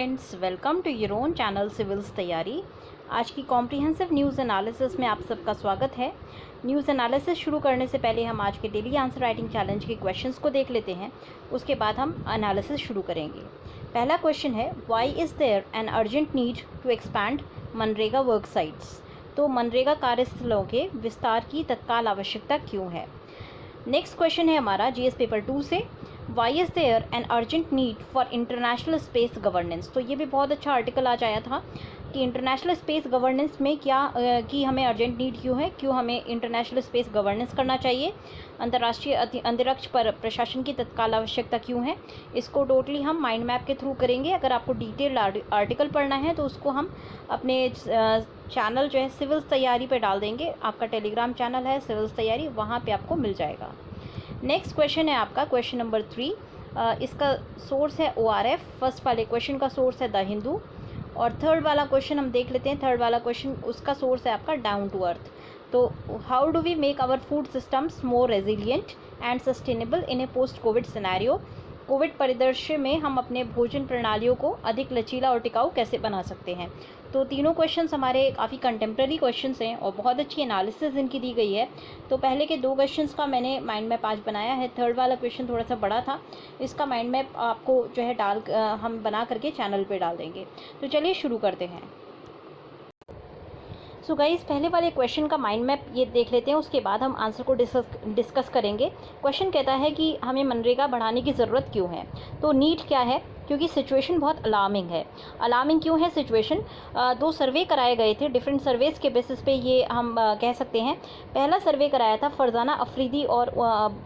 Friends, welcome to your own channel civils Taiyari. आज की comprehensive news analysis में आप सबका स्वागत है। न्यूज़ एनालिसिस शुरू करने से पहले हम आज के डेली आंसर राइटिंग चैलेंज के क्वेश्चंस को देख लेते हैं, उसके बाद हम एनालिसिस शुरू करेंगे। पहला क्वेश्चन है, why is there an urgent need to expand मनरेगा वर्क साइट्स। तो मनरेगा कार्यस्थलों के विस्तार की तत्काल आवश्यकता क्यों है। नेक्स्ट क्वेश्चन है हमारा जीएस पेपर 2 से, why is there an urgent need for international space governance. तो ये भी बहुत अच्छा आर्टिकल आज आया था कि इंटरनेशनल स्पेस गवर्नेंस में क्या कि हमें अर्जेंट नीड क्यों है, क्यों हमें इंटरनेशनल स्पेस गवर्नेंस करना चाहिए, अंतर्राष्ट्रीय अंतरिक्ष पर प्रशासन की तत्काल आवश्यकता क्यों है। इसको टोटली हम माइंड मैप के थ्रू करेंगे। अगर आपको डिटेल्ड आर्टिकल पढ़ना है तो उसको हम अपने चैनल जो है सिविल्स तैयारी पे डाल देंगे। आपका टेलीग्राम चैनल है सिविल्स तैयारी, वहाँ पे आपको मिल जाएगा। नेक्स्ट क्वेश्चन है आपका क्वेश्चन नंबर 3। इसका सोर्स है ORF। फर्स्ट वाले क्वेश्चन का सोर्स है द हिंदू, और थर्ड वाला क्वेश्चन हम देख लेते हैं। थर्ड वाला क्वेश्चन उसका सोर्स है आपका डाउन टू अर्थ। तो how do we make our food systems more resilient and sustainable in a post covid scenario. Covid परिदृश्य में हम अपने भोजन प्रणालियों को अधिक लचीला और टिकाऊ कैसे बना सकते हैं। तो तीनों क्वेश्चंस हमारे काफ़ी कंटेम्प्रेरी क्वेश्चंस हैं और बहुत अच्छी एनालिसिस इनकी दी गई है। तो पहले के 2 क्वेश्चंस का मैंने माइंड मैप आज बनाया है। थर्ड वाला क्वेश्चन थोड़ा सा बड़ा था, इसका माइंड मैप आपको जो है हम बना करके चैनल पे डाल देंगे। तो चलिए शुरू करते हैं। सो गाइस, पहले वाले क्वेश्चन का माइंड मैप ये देख लेते हैं, उसके बाद हम आंसर को डिस्कस करेंगे। क्वेश्चन कहता है कि हमें मनरेगा बढ़ाने की ज़रूरत क्यों है। तो नीड क्या है, क्योंकि सिचुएशन बहुत अलार्मिंग है। अलार्मिंग क्यों है सिचुएशन, 2 सर्वे कराए गए थे, डिफरेंट सर्वेस के बेसिस पे ये हम कह सकते हैं। पहला सर्वे कराया था फरजाना अफरीदी और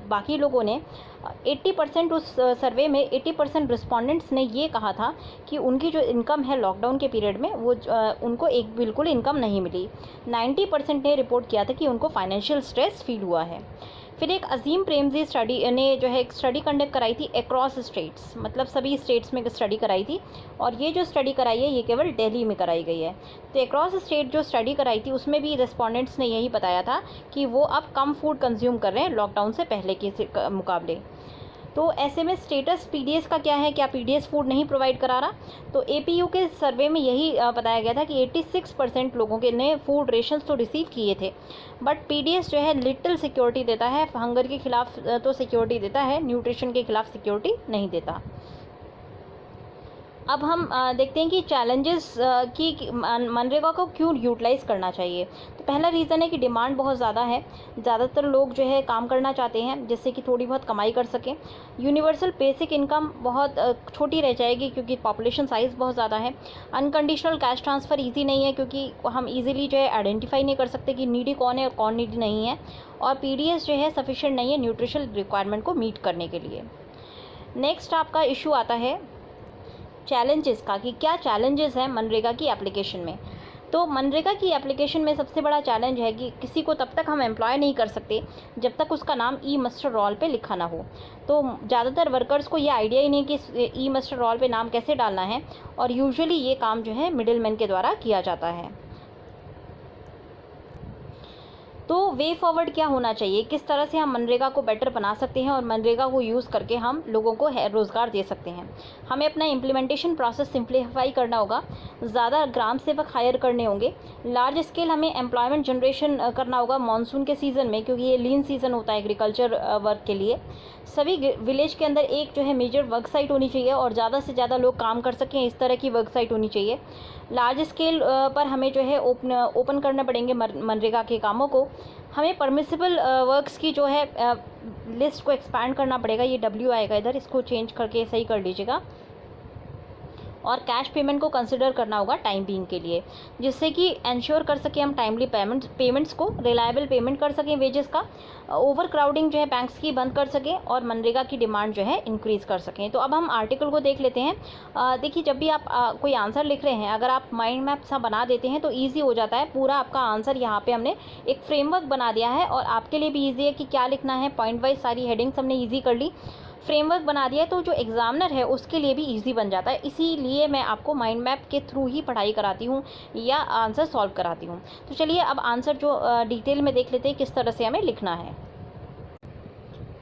बाकी लोगों ने। 80% उस सर्वे में 80% रिस्पोंडेंट्स ने ये कहा था कि उनकी जो इनकम है लॉकडाउन के पीरियड में वो उनको एक बिल्कुल इनकम नहीं मिली। 90% ने रिपोर्ट किया था कि उनको फाइनेंशियल स्ट्रेस फील हुआ है। फिर एक अजीम प्रेमजी स्टडी ने जो है एक स्टडी कंडक्ट कराई थी अक्रॉस स्टेट्स, मतलब सभी स्टेट्स में स्टडी कराई थी, और ये जो स्टडी कराई है ये केवल दिल्ली में कराई गई है। तो अक्रॉस स्टेट जो स्टडी कराई थी उसमें भी रिस्पोंडेंट्स ने यही बताया था कि वो अब कम फूड कंज्यूम कर रहे हैं लॉकडाउन से पहले के मुकाबले। तो ऐसे में स्टेटस पीडीएस का क्या है, क्या पीडीएस फूड नहीं प्रोवाइड करा रहा। तो एपीयू के सर्वे में यही बताया गया था कि 86% लोगों के ने फूड रेशंस तो रिसीव किए थे, बट पीडीएस जो है लिटिल सिक्योरिटी देता है, हंगर के खिलाफ तो सिक्योरिटी देता है, न्यूट्रिशन के खिलाफ सिक्योरिटी नहीं देता। अब हम देखते हैं कि चैलेंजेस की मनरेगा को क्यों यूटिलाइज़ करना चाहिए। तो पहला रीज़न है कि डिमांड बहुत ज़्यादा है, ज़्यादातर लोग जो है काम करना चाहते हैं जिससे कि थोड़ी बहुत कमाई कर सकें। यूनिवर्सल बेसिक इनकम बहुत छोटी रह जाएगी क्योंकि पॉपुलेशन साइज़ बहुत ज़्यादा है। अनकंडीशनल कैश ट्रांसफ़र ईजी नहीं है क्योंकि हम ईजिली जो है आइडेंटिफाई नहीं कर सकते कि नीडी कौन है और कौन नीडी नहीं है। और पीडीएस जो है सफिशिएंट नहीं है न्यूट्रिशनल रिक्वायरमेंट को मीट करने के लिए। नेक्स्ट आपका इशू आता है चैलेंजेस का, कि क्या चैलेंजेस हैं मनरेगा की एप्लीकेशन में। तो मनरेगा की एप्लीकेशन में सबसे बड़ा चैलेंज है कि किसी को तब तक हम एम्प्लॉय नहीं कर सकते जब तक उसका नाम ई मस्टर रोल पे लिखा ना हो। तो ज़्यादातर वर्कर्स को ये आइडिया ही नहीं कि ई मस्टर रोल पे नाम कैसे डालना है, और यूजुअली ये काम जो है मिडिल मैन के द्वारा किया जाता है। तो वे फॉरवर्ड क्या होना चाहिए, किस तरह से हम मनरेगा को बेटर बना सकते हैं और मनरेगा को यूज़ करके हम लोगों को रोज़गार दे सकते हैं। हमें अपना इम्प्लीमेंटेशन प्रोसेस सिंप्लीफाई करना होगा, ज़्यादा ग्राम सेवक हायर करने होंगे, लार्ज स्केल हमें एम्प्लॉयमेंट जनरेशन करना होगा मानसून के सीज़न में, क्योंकि ये लीन सीज़न होता है एग्रीकल्चर वर्क के लिए। सभी विलेज के अंदर एक जो है मेजर वर्क साइट होनी चाहिए और ज़्यादा से ज़्यादा लोग काम कर सकें, इस तरह की वर्क साइट होनी चाहिए। लार्ज स्केल पर हमें जो है ओपन करने पड़ेंगे मनरेगा के कामों को। हमें परमिसिबल वर्क्स की जो है लिस्ट को एक्सपैंड करना पड़ेगा। ये डब्ल्यू आएगा इधर, इसको चेंज करके सही कर लीजिएगा। और कैश पेमेंट को कंसिडर करना होगा टाइम बीइंग के लिए, जिससे कि इंश्योर कर सकें हम टाइमली पेमेंट्स को, रिलायबल पेमेंट कर सकें वेजेस का, ओवर क्राउडिंग जो है बैंक्स की बंद कर सकें और मनरेगा की डिमांड जो है इंक्रीज़ कर सकें। तो अब हम आर्टिकल को देख लेते हैं। देखिए, जब भी आप कोई आंसर लिख रहे हैं, अगर आप माइंड मैप सा बना देते हैं तो ईजी हो जाता है पूरा आपका आंसर। यहाँ पे हमने एक फ्रेमवर्क बना दिया है और आपके लिए भी ईजी है कि क्या लिखना है। पॉइंट वाइज सारी हेडिंग्स हमने ईजी कर ली, फ्रेमवर्क बना दिया, तो जो एग्जामिनर है उसके लिए भी इजी बन जाता है। इसीलिए मैं आपको माइंड मैप के थ्रू ही पढ़ाई कराती हूँ या आंसर सॉल्व कराती हूँ। तो चलिए अब आंसर जो डिटेल में देख लेते हैं किस तरह से हमें लिखना है।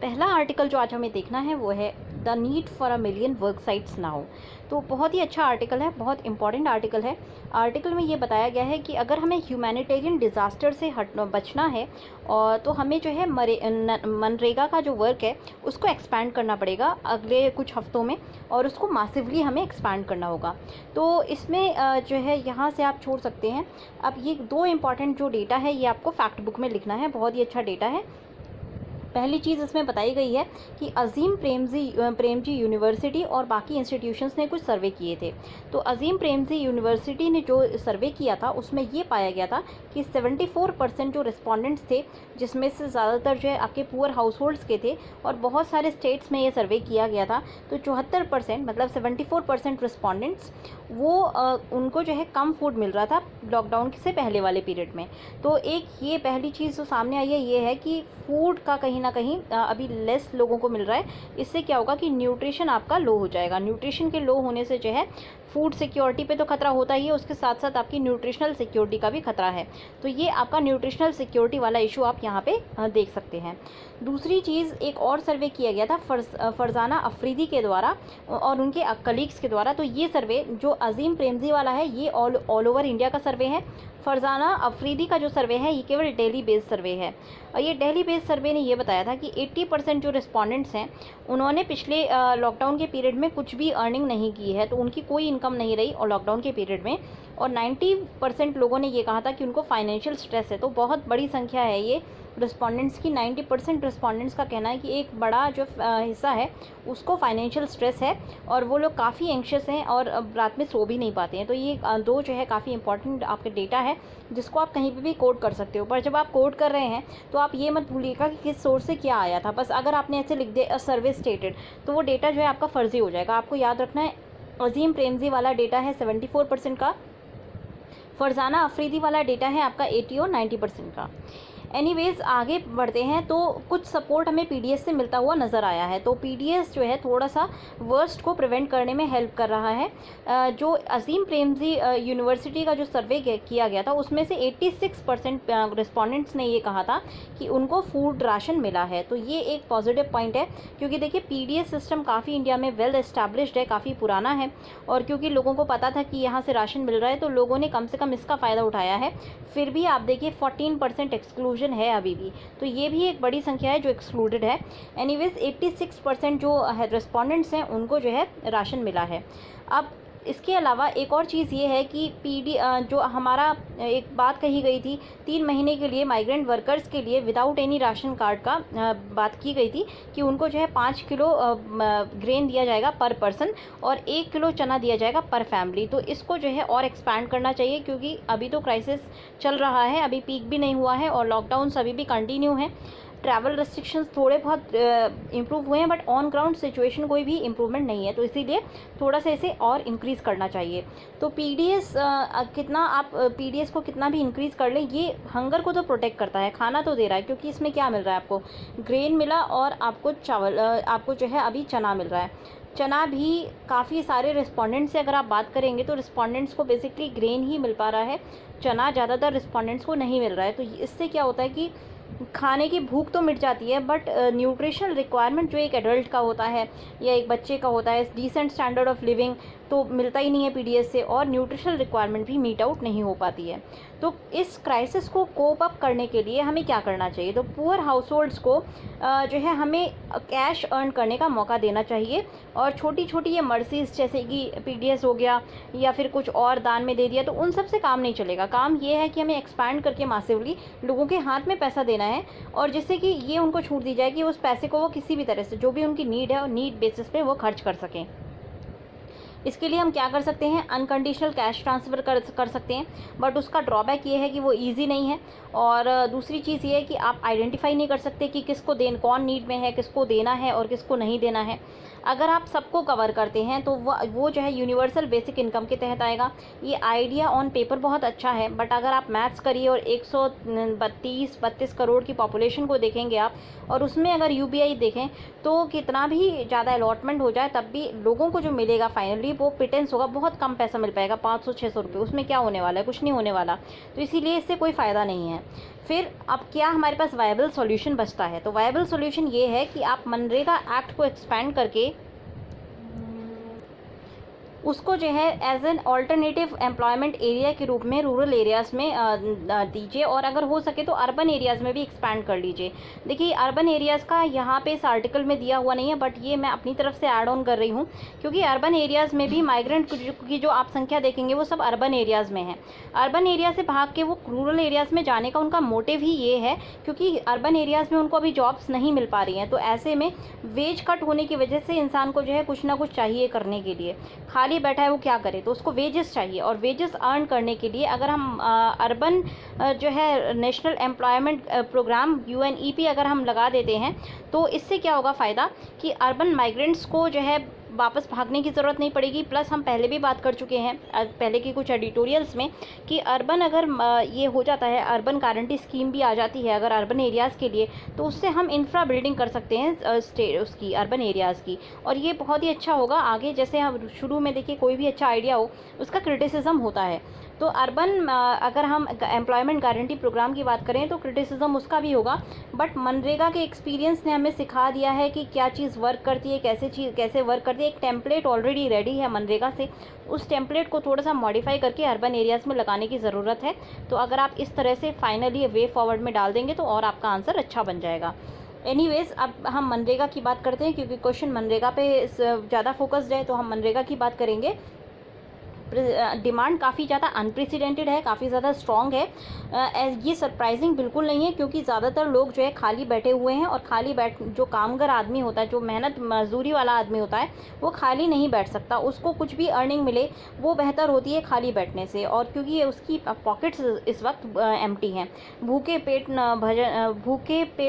पहला आर्टिकल जो आज हमें देखना है वो है the need for a million work sites now. तो बहुत ही अच्छा आर्टिकल है, बहुत इंपॉर्टेंट आर्टिकल है। आर्टिकल में ये बताया गया है कि अगर हमें ह्यूमैनिटेरियन डिज़ास्टर से बचना है और तो हमें जो है मनरेगा का जो वर्क है उसको एक्सपैंड करना पड़ेगा अगले कुछ हफ्तों में, और उसको मासिवली हमें एक्सपैंड करना होगा। तो इसमें जो है यहाँ से आप छोड़ सकते हैं। अब ये दो इम्पॉर्टेंट जो डेटा है ये आपको फैक्ट बुक में लिखना है, बहुत ही अच्छा डेटा है। पहली चीज़ इसमें बताई गई है कि अज़ीम प्रेमजी यूनिवर्सिटी और बाकी इंस्टीट्यूशंस ने कुछ सर्वे किए थे। तो अज़ीम प्रेमजी यूनिवर्सिटी ने जो सर्वे किया था उसमें ये पाया गया था कि 74% जो रिस्पोंडेंट्स थे, जिसमें से ज़्यादातर जो है आपके पुअर हाउस होल्ड्स के थे और बहुत सारे स्टेट्स में ये सर्वे किया गया था। तो 74% मतलब 74% रिस्पोंडेंट्स वो उनको जो है कम फूड मिल रहा था लॉकडाउन से पहले वाले पीरियड में। तो एक ये पहली चीज़ जो सामने आई है ये है कि फूड का कहीं ना कहीं अभी लेस लोगों को मिल रहा है। इससे क्या होगा कि न्यूट्रिशन आपका लो हो जाएगा। न्यूट्रिशन के लो होने से जो है फूड सिक्योरिटी पे तो खतरा होता ही है, उसके साथ साथ आपकी न्यूट्रिशनल सिक्योरिटी का भी खतरा है। तो ये आपका न्यूट्रिशनल सिक्योरिटी वाला इशू आप यहाँ पे देख सकते हैं। दूसरी चीज़, एक और सर्वे किया गया था फरजाना अफरीदी के द्वारा और उनके कलीग्स के द्वारा। तो ये सर्वे जो अज़ीम प्रेमजी वाला है ये ऑल ओवर इंडिया का सर्वे है। फरजाना अफरीदी का जो सर्वे है ये केवल दिल्ली बेस्ड सर्वे है। और ये दिल्ली बेस्ड सर्वे ने ये बताया था कि 80% जो रिस्पोंडेंट्स हैं उन्होंने पिछले लॉकडाउन के पीरियड में कुछ भी अर्निंग नहीं की है, तो उनकी कोई इनकम नहीं रही और लॉकडाउन के पीरियड में। और 90% लोगों ने ये कहा था कि उनको फाइनेंशियल स्ट्रेस है। तो बहुत बड़ी संख्या है ये रिस्पोंडेंट्स की। 90% रिस्पोंडेंट्स का कहना है कि एक बड़ा जो हिस्सा है उसको फाइनेंशियल स्ट्रेस है और वो लोग काफ़ी एंक्शस हैं और रात में सो भी नहीं पाते हैं। तो ये दो जो है काफ़ी इंपॉर्टेंट आपके डेटा है जिसको आप कहीं पे भी कोड कर सकते हो। पर जब आप कोड कर रहे हैं तो आप ये मत भूलिएगा कि किस सोर्स से क्या आया था। बस अगर आपने ऐसे लिख दिया सर्वे स्टेटेड तो वो डेटा जो है आपका फर्जी हो जाएगा। आपको याद रखना है अज़ीम प्रेमजी वाला डेटा है 74% का, फरजाना अफरीदी वाला डेटा है आपका 80 और 90% का। एनीवेज आगे बढ़ते हैं। तो कुछ सपोर्ट हमें पीडीएस से मिलता हुआ नज़र आया है। तो पीडीएस जो है थोड़ा सा वर्स्ट को प्रिवेंट करने में हेल्प कर रहा है। जो अज़ीम प्रेमजी यूनिवर्सिटी का जो सर्वे किया गया था उसमें से 86% रिस्पोंडेंट्स ने ये कहा था कि उनको फूड राशन मिला है। तो ये एक पॉजिटिव पॉइंट है, क्योंकि देखिए पीडीएस सिस्टम काफ़ी इंडिया में वेल एस्टैब्लिश्ड है, काफ़ी पुराना है। और क्योंकि लोगों को पता था कि यहाँ से राशन मिल रहा है तो लोगों ने कम से कम इसका फ़ायदा उठाया है। फिर भी आप देखिए 14% एक्सक्लूजन है अभी भी, तो ये भी एक बड़ी संख्या है जो एक्सक्लूडेड है। एनीवेज 86% जो रिस्पोंडेंट्स हैं उनको जो है राशन मिला है। अब इसके अलावा एक और चीज़ ये है कि जो हमारा एक बात कही गई थी 3 महीने के लिए माइग्रेंट वर्कर्स के लिए विदाउट एनी राशन कार्ड का बात की गई थी कि उनको जो है 5 किलो ग्रेन दिया जाएगा पर पर्सन और 1 किलो चना दिया जाएगा पर फैमिली। तो इसको जो है और एक्सपैंड करना चाहिए, क्योंकि अभी तो क्राइसिस चल रहा है, अभी पीक भी नहीं हुआ है और लॉकडाउन अभी भी कंटिन्यू है। ट्रैवल रेस्ट्रिक्शंस थोड़े बहुत इम्प्रूव हुए हैं बट ऑन ग्राउंड सिचुएशन कोई भी इम्प्रूवमेंट नहीं है। तो इसीलिए थोड़ा सा इसे और इंक्रीज़ करना चाहिए। तो पीडीएस पीडीएस को कितना भी इंक्रीज़ कर लें, ये हंगर को तो प्रोटेक्ट करता है, खाना तो दे रहा है। क्योंकि इसमें क्या मिल रहा है आपको, ग्रेन मिला और आपको चावल आपको जो है अभी चना मिल रहा है। चना भी काफ़ी सारे रिस्पोंडेंट्स से अगर आप बात करेंगे तो रिस्पोंडेंट्स को बेसिकली ग्रेन ही मिल पा रहा है, चना ज़्यादातर रिस्पोंडेंट्स को नहीं मिल रहा है। तो इससे क्या होता है कि खाने की भूख तो मिट जाती है बट न्यूट्रिशनल रिक्वायरमेंट जो एक एडल्ट का होता है या एक बच्चे का होता है, डिसेंट स्टैंडर्ड ऑफ लिविंग तो मिलता ही नहीं है पीडीएस से, और न्यूट्रिशनल रिक्वायरमेंट भी मीट आउट नहीं हो पाती है। तो इस क्राइसिस को कोप अप करने के लिए हमें क्या करना चाहिए, तो पुअर हाउस होल्ड्स को जो है हमें कैश अर्न करने का मौका देना चाहिए। और छोटी छोटी ये मर्सीज जैसे कि पीडीएस हो गया या फिर कुछ और दान में दे दिया, तो उन सब से काम नहीं चलेगा। काम ये है कि हमें एक्सपैंड करके मासिवली लोगों के हाथ में पैसा देना है और जिससे कि ये उनको छूट दी जाए कि उस पैसे को वो किसी भी तरह से जो भी उनकी नीड है और नीड बेसिस पे वो खर्च कर सकें। इसके लिए हम क्या कर सकते हैं, अनकंडीशनल कैश ट्रांसफ़र कर सकते हैं, बट उसका ड्रॉबैक ये है कि वो इजी नहीं है। और दूसरी चीज़ ये है कि आप आइडेंटिफाई नहीं कर सकते कि किसको कौन नीड में है, किसको देना है और किसको नहीं देना है। अगर आप सबको कवर करते हैं तो वो जो है यूनिवर्सल बेसिक इनकम के तहत आएगा। ये आइडिया ऑन पेपर बहुत अच्छा है बट अगर आप मैथ्स करिए और 132 करोड़ की पॉपुलेशन को देखेंगे आप और उसमें अगर यूबीआई देखें तो कितना भी ज़्यादा अलॉटमेंट हो जाए तब भी लोगों को जो मिलेगा फाइनली वो पिटेंस होगा, बहुत कम पैसा मिल पाएगा, 500-600 रुपये। उसमें क्या होने वाला है, कुछ नहीं होने वाला। तो इसीलिए इससे कोई फ़ायदा नहीं है। फिर अब क्या हमारे पास वायबल सॉल्यूशन बचता है? तो वायबल सॉल्यूशन ये है कि आप मनरेगा एक्ट को एक्सपेंड करके उसको जो है as an alternative employment area के रूप में रूरल एरियाज़ में दीजिए, और अगर हो सके तो अर्बन एरियाज़ में भी एक्सपैंड कर लीजिए। देखिए अर्बन एरियाज़ का यहाँ पे इस आर्टिकल में दिया हुआ नहीं है, बट ये मैं अपनी तरफ से ऐड ऑन कर रही हूँ, क्योंकि अर्बन एरियाज़ में भी माइग्रेंट की जो आप संख्या देखेंगे वो सब अर्बन एरियाज़ में है। अर्बन एरिया से भाग के वो रूरल एरियाज़ में जाने का उनका मोटिव ही ये है, क्योंकि अर्बन एरियाज़ में उनको अभी जॉब्स नहीं मिल पा रही हैं। तो ऐसे में वेज कट होने की वजह से इंसान को जो है कुछ ना कुछ चाहिए करने के लिए, खाली बैठा है वो क्या करे, तो उसको वेजेस चाहिए। और वेजेस अर्न करने के लिए अगर हम अर्बन जो है नेशनल एम्प्लॉयमेंट प्रोग्राम UNEP अगर हम लगा देते हैं, तो इससे क्या होगा फ़ायदा कि अर्बन माइग्रेंट्स को जो है वापस भागने की ज़रूरत नहीं पड़ेगी। प्लस हम पहले भी बात कर चुके हैं पहले की कुछ एडिटोरियल्स में कि अर्बन अगर ये हो जाता है, अर्बन गारंटी स्कीम भी आ जाती है अगर अर्बन एरियाज़ के लिए, तो उससे हम इंफ्रा बिल्डिंग कर सकते हैं उसकी अर्बन एरियाज़ की, और ये बहुत ही अच्छा होगा आगे। जैसे हम शुरू में देखिए कोई भी अच्छा आइडिया हो उसका क्रिटिसिज्म होता है, तो अर्बन अगर हम एम्प्लॉयमेंट गारंटी प्रोग्राम की बात करें तो क्रिटिसिज्म उसका भी होगा, बट मनरेगा के एक्सपीरियंस ने हमें सिखा दिया है कि क्या चीज़ वर्क करती है, कैसे वर्क करती है। एक टेम्पलेट ऑलरेडी रेडी है मनरेगा से, उस टेम्पलेट को थोड़ा सा मॉडिफाई करके अर्बन एरियाज़ में लगाने की ज़रूरत है। तो अगर आप इस तरह से फाइनली वे फॉरवर्ड में डाल देंगे तो और आपका आंसर अच्छा बन जाएगा। एनीवेज़ अब हम मनरेगा की बात करते हैं, क्योंकि क्वेश्चन मनरेगा पे ज़्यादा फोकस्ड है, तो हम मनरेगा की बात करेंगे। डिमांड काफ़ी ज़्यादा अनप्रेसिडेंटेड है, काफ़ी ज़्यादा स्ट्रॉन्ग है। ये सरप्राइजिंग बिल्कुल नहीं है, क्योंकि ज़्यादातर लोग जो है खाली बैठे हुए हैं, और खाली जो कामगर आदमी होता है, जो मेहनत मजदूरी वाला आदमी होता है, वो खाली नहीं बैठ सकता। उसको कुछ भी अर्निंग मिले वो बेहतर होती है खाली बैठने से, और क्योंकि उसकी पॉकेट्स इस वक्त एम्प्टी हैं। भूखे पेट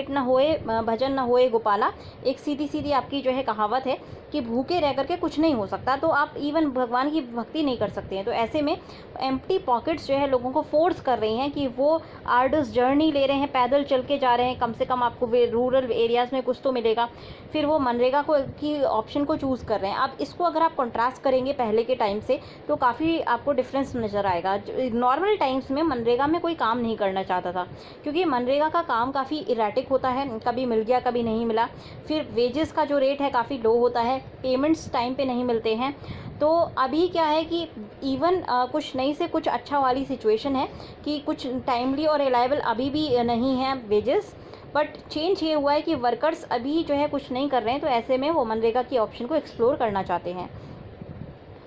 न होए भजन न होए गोपाला, एक सीधी सीधी आपकी जो है कहावत है कि भूखे रह करके कुछ नहीं हो सकता, तो आप इवन भगवान की भक्ति नहीं कर सकते हैं। तो ऐसे में एम्प्टी पॉकेट्स जो है लोगों को फोर्स कर रही हैं कि वो आर्डस जर्नी ले रहे हैं, पैदल चल के जा रहे हैं, कम से कम आपको रूरल एरियाज़ में कुछ तो मिलेगा, फिर वो मनरेगा की ऑप्शन को चूज़ कर रहे हैं। अब इसको अगर आप कंट्रास्ट करेंगे पहले के टाइम से, तो काफ़ी आपको डिफरेंस नज़र आएगा। नॉर्मल टाइम्स में मनरेगा में कोई काम नहीं करना चाहता था, क्योंकि मनरेगा का काम काफ़ी इरेटिक होता है, कभी मिल गया कभी नहीं मिला। फिर वेजेस का जो रेट है काफ़ी लो होता है, पेमेंट्स टाइम पे नहीं मिलते हैं। तो अभी क्या है कि इवन कुछ नई से कुछ अच्छा वाली सिचुएशन है कि कुछ टाइमली और रिलायबल अभी भी नहीं है वेजेस, बट चेंज ये हुआ है कि वर्कर्स अभी जो है कुछ नहीं कर रहे हैं, तो ऐसे में वो मनरेगा की ऑप्शन को एक्सप्लोर करना चाहते हैं।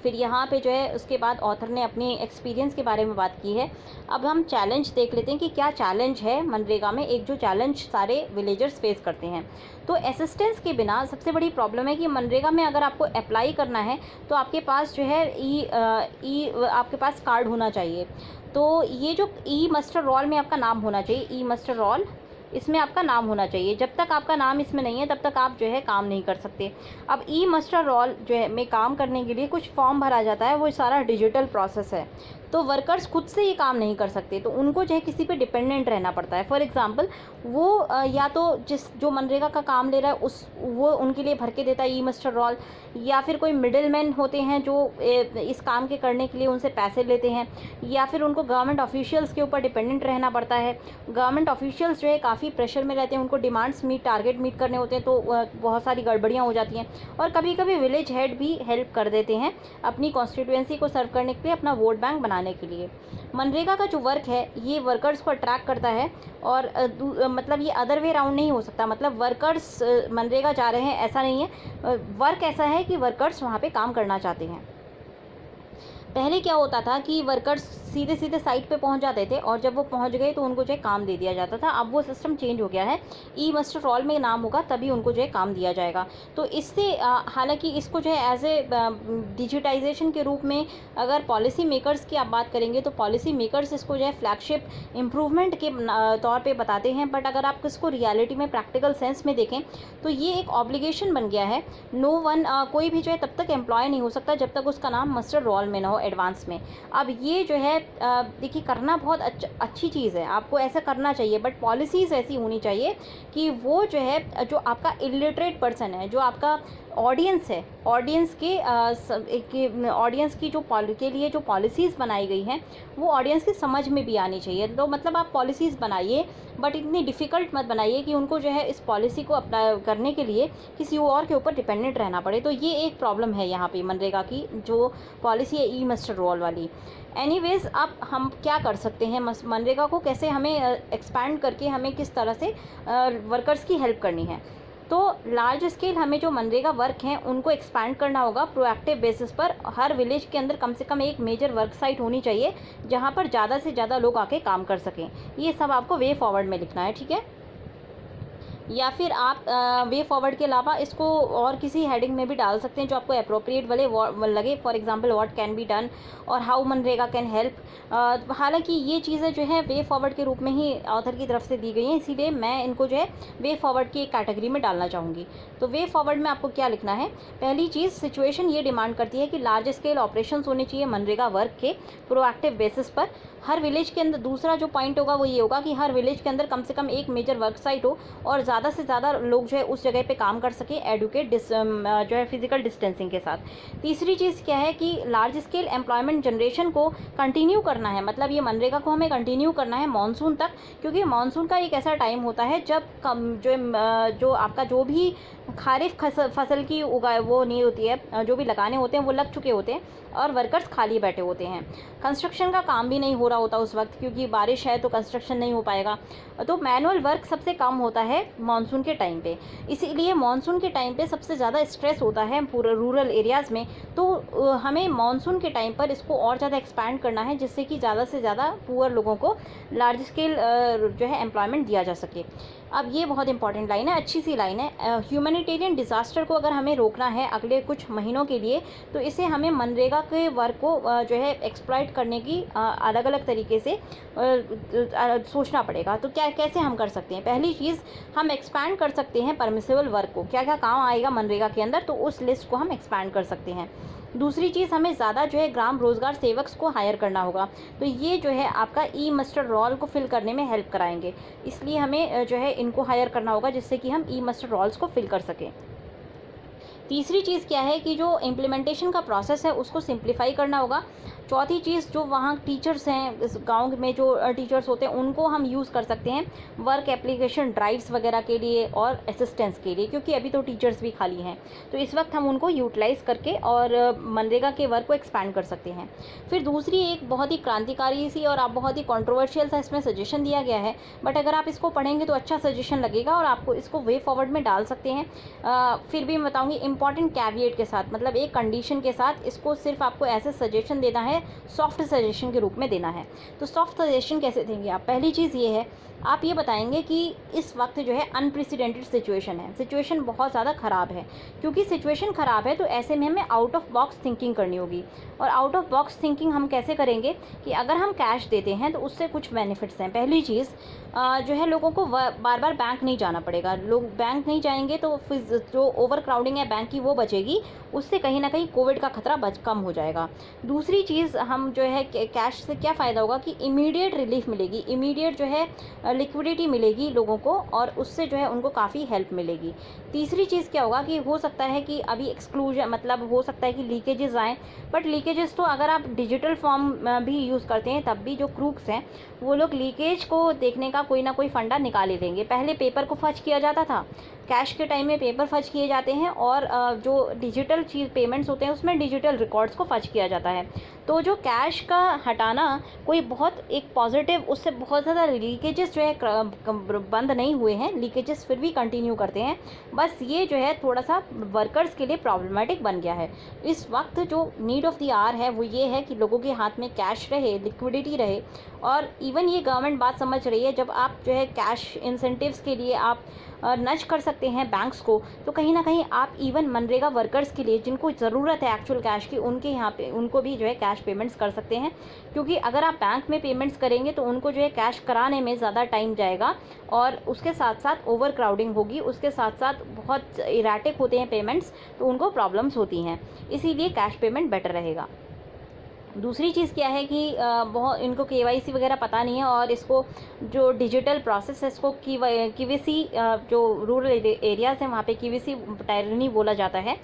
फिर यहाँ पे जो है उसके बाद ऑथर ने अपनी एक्सपीरियंस के बारे में बात की है। अब हम चैलेंज देख लेते हैं कि क्या चैलेंज है मनरेगा में, एक जो चैलेंज सारे विलेजर्स फेस करते हैं। तो असिस्टेंस के बिना सबसे बड़ी प्रॉब्लम है कि मनरेगा में अगर आपको अप्लाई करना है तो आपके पास जो है आपके पास कार्ड होना चाहिए। तो ये जो ई मस्टर रोल में आपका नाम होना चाहिए, ई मस्टर रोल इसमें आपका नाम होना चाहिए। जब तक आपका नाम इसमें नहीं है तब तक आप जो है काम नहीं कर सकते। अब ई मस्टर रोल जो है में काम करने के लिए कुछ फॉर्म भरा जाता है, वो सारा डिजिटल प्रोसेस है, तो वर्कर्स खुद से ये काम नहीं कर सकते, तो उनको जो है किसी पे डिपेंडेंट रहना पड़ता है। फॉर एग्जांपल वो या तो जो मनरेगा का काम ले रहा है वो उनके लिए भर के देता है ई मस्टर रोल, या फिर कोई मिडिल मैन होते हैं जो इस काम के करने के लिए उनसे पैसे लेते हैं, या फिर उनको गवर्नमेंट ऑफिशियल्स के ऊपर डिपेंडेंट रहना पड़ता है। गवर्नमेंट ऑफिशियल्स जो है काफ़ी प्रेशर में रहते हैं, उनको डिमांड्स टारगेट मीट करने होते हैं, तो बहुत सारी गड़बड़ियाँ हो जाती हैं। और कभी कभी विलेज हेड भी हेल्प कर देते हैं अपनी कॉन्स्टिट्यूएंसी को सर्व करने के लिए, अपना वोट बैंक बनाने के लिए। मनरेगा का जो वर्क है ये वर्कर्स को अट्रैक्ट करता है, और मतलब ये अदर वे राउंड नहीं हो सकता। मतलब वर्कर्स मनरेगा जा रहे हैं ऐसा नहीं है, वर्क ऐसा है कि वर्कर्स वहाँ पे काम करना चाहते हैं। पहले क्या होता था कि वर्कर्स सीधे सीधे साइट पे पहुंच जाते थे, और जब वो पहुंच गए तो उनको जो है काम दे दिया जाता था। अब वो सिस्टम चेंज हो गया है, ई मस्टर रोल में नाम होगा तभी उनको जो है काम दिया जाएगा। तो इससे हालांकि इसको जो है एज ए डिजिटाइजेशन के रूप में अगर पॉलिसी मेकर्स की आप बात करेंगे तो पॉलिसी मेकर्स इसको जो है फ्लैगशिप इम्प्रूवमेंट के तौर पर बताते हैं, बट अगर आप इसको रियलिटी में प्रैक्टिकल सेंस में देखें तो ये एक ऑब्लिगेशन बन गया है। नो वन कोई भी जो है तब तक एम्प्लॉय नहीं हो सकता जब तक उसका नाम मस्टर रोल में ना हो एडवांस में। अब ये जो है देखिए करना बहुत अच्छी चीज़ है, आपको ऐसा करना चाहिए, बट पॉलिसीज़ ऐसी होनी चाहिए कि वो जो है जो आपका इलिटरेट पर्सन है, जो आपका ऑडियंस है, ऑडियंस की जो के लिए जो पॉलिसीज़ बनाई गई हैं वो ऑडियंस की समझ में भी आनी चाहिए। तो मतलब आप पॉलिसीज़ बनाइए, बट इतनी डिफ़िकल्ट मत बनाइए कि उनको जो है इस पॉलिसी को अप्लाई करने के लिए किसी और के ऊपर डिपेंडेंट रहना पड़े। तो ये एक प्रॉब्लम है यहाँ पे मनरेगा की जो पॉलिसी है ई मस्टर रोल वाली। एनीवेज़, अब हम क्या कर सकते हैं, मनरेगा को कैसे हमें एक्सपैंड करके हमें किस तरह से वर्कर्स की हेल्प करनी है। तो लार्ज स्केल हमें जो मनरेगा वर्क हैं उनको एक्सपैंड करना होगा प्रोएक्टिव बेसिस पर। हर विलेज के अंदर कम से कम एक मेजर वर्क साइट होनी चाहिए जहाँ पर ज़्यादा से ज़्यादा लोग आके काम कर सकें। ये सब आपको वे फॉरवर्ड में लिखना है, ठीक है। या फिर आप वे फॉरवर्ड के अलावा इसको और किसी हेडिंग में भी डाल सकते हैं जो आपको अप्रोप्रिएट वाले लगे। For example what can be done और हाउ मनरेगा कैन हेल्प। हालांकि ये चीज़ें जो है वे फॉरवर्ड के रूप में ही ऑथर की तरफ से दी गई हैं, इसीलिए मैं इनको जो है वे फॉरवर्ड की एक कैटेगरी में डालना चाहूँगी। तो वे फॉरवर्ड में आपको क्या लिखना है, पहली चीज़, सिचुएशन ये डिमांड करती है कि लार्ज स्केल ऑपरेशन होने चाहिए मनरेगा वर्क के प्रोएक्टिव बेसिस पर हर विलेज के अंदर। दूसरा जो पॉइंट होगा वो ये होगा कि हर विलेज के अंदर कम से कम एक मेजर वर्क साइट हो और ज़्यादा से ज़्यादा लोग जो है उस जगह पे काम कर सकें एडुकेट जो है फिजिकल डिस्टेंसिंग के साथ। तीसरी चीज़ क्या है कि लार्ज स्केल एम्प्लॉयमेंट जनरेशन को कंटिन्यू करना है, मतलब ये मनरेगा को हमें कंटिन्यू करना है मानसून तक, क्योंकि मानसून का एक ऐसा टाइम होता है जब जो आपका जो भी खारिफ फसल की उगाए वो नहीं होती है, जो भी लगाने होते हैं वो लग चुके होते हैं और वर्कर्स खाली बैठे होते हैं। कंस्ट्रक्शन का काम भी नहीं हो रहा होता उस वक्त, क्योंकि बारिश है तो कंस्ट्रक्शन नहीं हो पाएगा। तो मैनुअल वर्क सबसे कम होता है मानसून के टाइम पे, इसीलिए मानसून के टाइम पे सबसे ज़्यादा स्ट्रेस होता है पूरे रूरल एरियाज़ में। तो हमें मानसून के टाइम पर इसको और ज़्यादा एक्सपैंड करना है जिससे कि ज़्यादा से ज़्यादा पुअर लोगों को लार्ज स्केल जो है एम्प्लॉयमेंट दिया जा सके। अब ये बहुत इंपॉर्टेंट लाइन है, अच्छी सी लाइन है। ह्यूमैनिटेरियन डिज़ास्टर को अगर हमें रोकना है अगले कुछ महीनों के लिए, तो इसे हमें मनरेगा के वर्क को जो है एक्सप्लॉइट करने की अलग अलग तरीके से सोचना पड़ेगा। तो क्या कैसे हम कर सकते हैं, पहली चीज़, हम एक्सपैंड कर सकते हैं परमिसिबल वर्क को। क्या क्या काम आएगा मनरेगा के अंदर, तो उस लिस्ट को हम एक्सपैंड कर सकते हैं। दूसरी चीज़, हमें ज़्यादा जो है ग्राम रोज़गार सेवक्स को हायर करना होगा, तो ये जो है आपका ई मस्टर रोल को फिल करने में हेल्प कराएंगे, इसलिए हमें जो है इनको हायर करना होगा जिससे कि हम ई मस्टर रोल्स को फिल कर सकें। तीसरी चीज़ क्या है कि जो इम्प्लीमेंटेशन का प्रोसेस है उसको सिंप्लीफाई करना होगा। चौथी चीज़, जो वहाँ टीचर्स हैं इस गांव में जो टीचर्स होते हैं उनको हम यूज़ कर सकते हैं वर्क एप्लीकेशन ड्राइव्स वगैरह के लिए और असिस्टेंस के लिए, क्योंकि अभी तो टीचर्स भी खाली हैं, तो इस वक्त हम उनको यूटिलाइज़ करके और मनरेगा के वर्क को एक्सपैंड कर सकते हैं। फिर दूसरी एक बहुत ही क्रांतिकारी सी और आप बहुत ही कॉन्ट्रोवर्शियल सा इसमें सजेशन दिया गया है, बट अगर आप इसको पढ़ेंगे तो अच्छा सजेशन लगेगा और आपको इसको वे फॉरवर्ड में डाल सकते हैं। फिर भी मैं बताऊँगी इंपॉर्टेंट कैविएट के साथ, मतलब एक कंडीशन के साथ, इसको सिर्फ आपको ऐसे सजेशन देना है, सॉफ्ट सजेशन के रूप में देना है। तो सॉफ्ट सजेशन कैसे देंगे आप, पहली चीज़ ये है, आप ये बताएंगे कि इस वक्त जो है अनप्रेसिडेंटेड सिचुएशन है, सिचुएशन बहुत ज़्यादा ख़राब है। क्योंकि सिचुएशन ख़राब है तो ऐसे में हमें आउट ऑफ बॉक्स थिंकिंग करनी होगी। और आउट ऑफ बॉक्स थिंकिंग हम कैसे करेंगे कि अगर हम कैश देते हैं तो उससे कुछ बेनिफिट्स हैं। पहली चीज़ जो है, लोगों को बार बार बैंक नहीं जाना पड़ेगा, लोग बैंक नहीं जाएंगे तो फिर जो ओवर क्राउडिंग है बैंक की वो बचेगी, उससे कहीं ना कहीं कोविड का खतरा कम हो जाएगा। दूसरी चीज़, हम जो है कैश से क्या फ़ायदा होगा कि इमीडिएट रिलीफ मिलेगी, इमीडिएट जो है लिक्विडिटी मिलेगी लोगों को और उससे जो है उनको काफ़ी हेल्प मिलेगी। तीसरी चीज़ क्या होगा कि हो सकता है कि अभी एक्सक्लूजन, मतलब हो सकता है कि लीकेजेस आएँ, बट लीकेजेस तो अगर आप डिजिटल फॉर्म भी यूज़ करते हैं तब भी जो क्रूक्स हैं वो लोग लीकेज को देखने का कोई ना कोई फंडा निकाल ही देंगे। पहले पेपर को फर्ज किया जाता था, कैश के टाइम में पेपर फर्ज किए जाते हैं और जो डिजिटल चीज़ पेमेंट्स होते हैं उसमें डिजिटल रिकॉर्ड्स को फर्ज किया जाता है। तो जो कैश का हटाना कोई बहुत एक पॉजिटिव, उससे बहुत ज़्यादा लीकेजेस जो है बंद नहीं हुए हैं, लीकेजेस फिर भी कंटिन्यू करते हैं। बस ये जो है थोड़ा सा वर्कर्स के लिए प्रॉब्लमेटिक बन गया है। इस वक्त जो नीड ऑफ़ द आवर है वो ये है कि लोगों के हाथ में कैश रहे, लिक्विडिटी रहे। और इवन ये गवर्नमेंट बात समझ रही है, जब आप जो है कैश इंसेंटिव्स के लिए आप नच कर सकते हैं बैंक्स को, तो कहीं ना कहीं आप इवन मनरेगा वर्कर्स के लिए जिनको ज़रूरत है एक्चुअल कैश की, उनके यहाँ पे उनको भी जो है कैश पेमेंट्स कर सकते हैं। क्योंकि अगर आप बैंक में पेमेंट्स करेंगे तो उनको जो है कैश कराने में ज़्यादा टाइम जाएगा और उसके साथ साथ ओवर क्राउडिंग होगी, उसके साथ साथ बहुत इराटिक होते हैं पेमेंट्स, तो उनको प्रॉब्लम्स होती हैं, इसीलिए कैश पेमेंट बेटर रहेगा। दूसरी चीज़ क्या है कि बहुत इनको केवाईसी वगैरह पता नहीं है, और इसको जो डिजिटल प्रोसेस है इसको केवीसी, जो रूरल एरियाज़ हैं वहाँ पे केवीसी टायरनी बोला जाता है।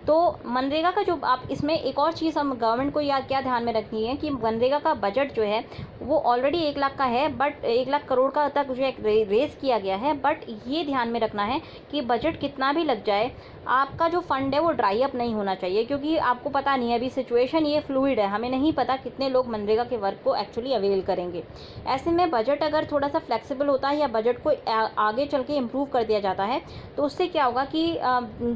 तो मनरेगा का जो आप इसमें एक और चीज़ हम गवर्नमेंट को या क्या ध्यान में रखनी है कि मनरेगा का बजट जो है वो ऑलरेडी 1 लाख का है, बट 1 लाख करोड़ का तक जो है रेज़ किया गया है। बट ये ध्यान में रखना है कि बजट कितना भी लग जाए, आपका जो फंड है वो ड्राई अप नहीं होना चाहिए, क्योंकि आपको पता नहीं है, अभी सिचुएशन ये फ्लूइड है, हमें नहीं पता कितने लोग मनरेगा के वर्क को एक्चुअली अवेल करेंगे। ऐसे में बजट अगर थोड़ा सा फ्लेक्सिबल होता है या बजट को आगे चल के इम्प्रूव कर दिया जाता है, तो उससे क्या होगा कि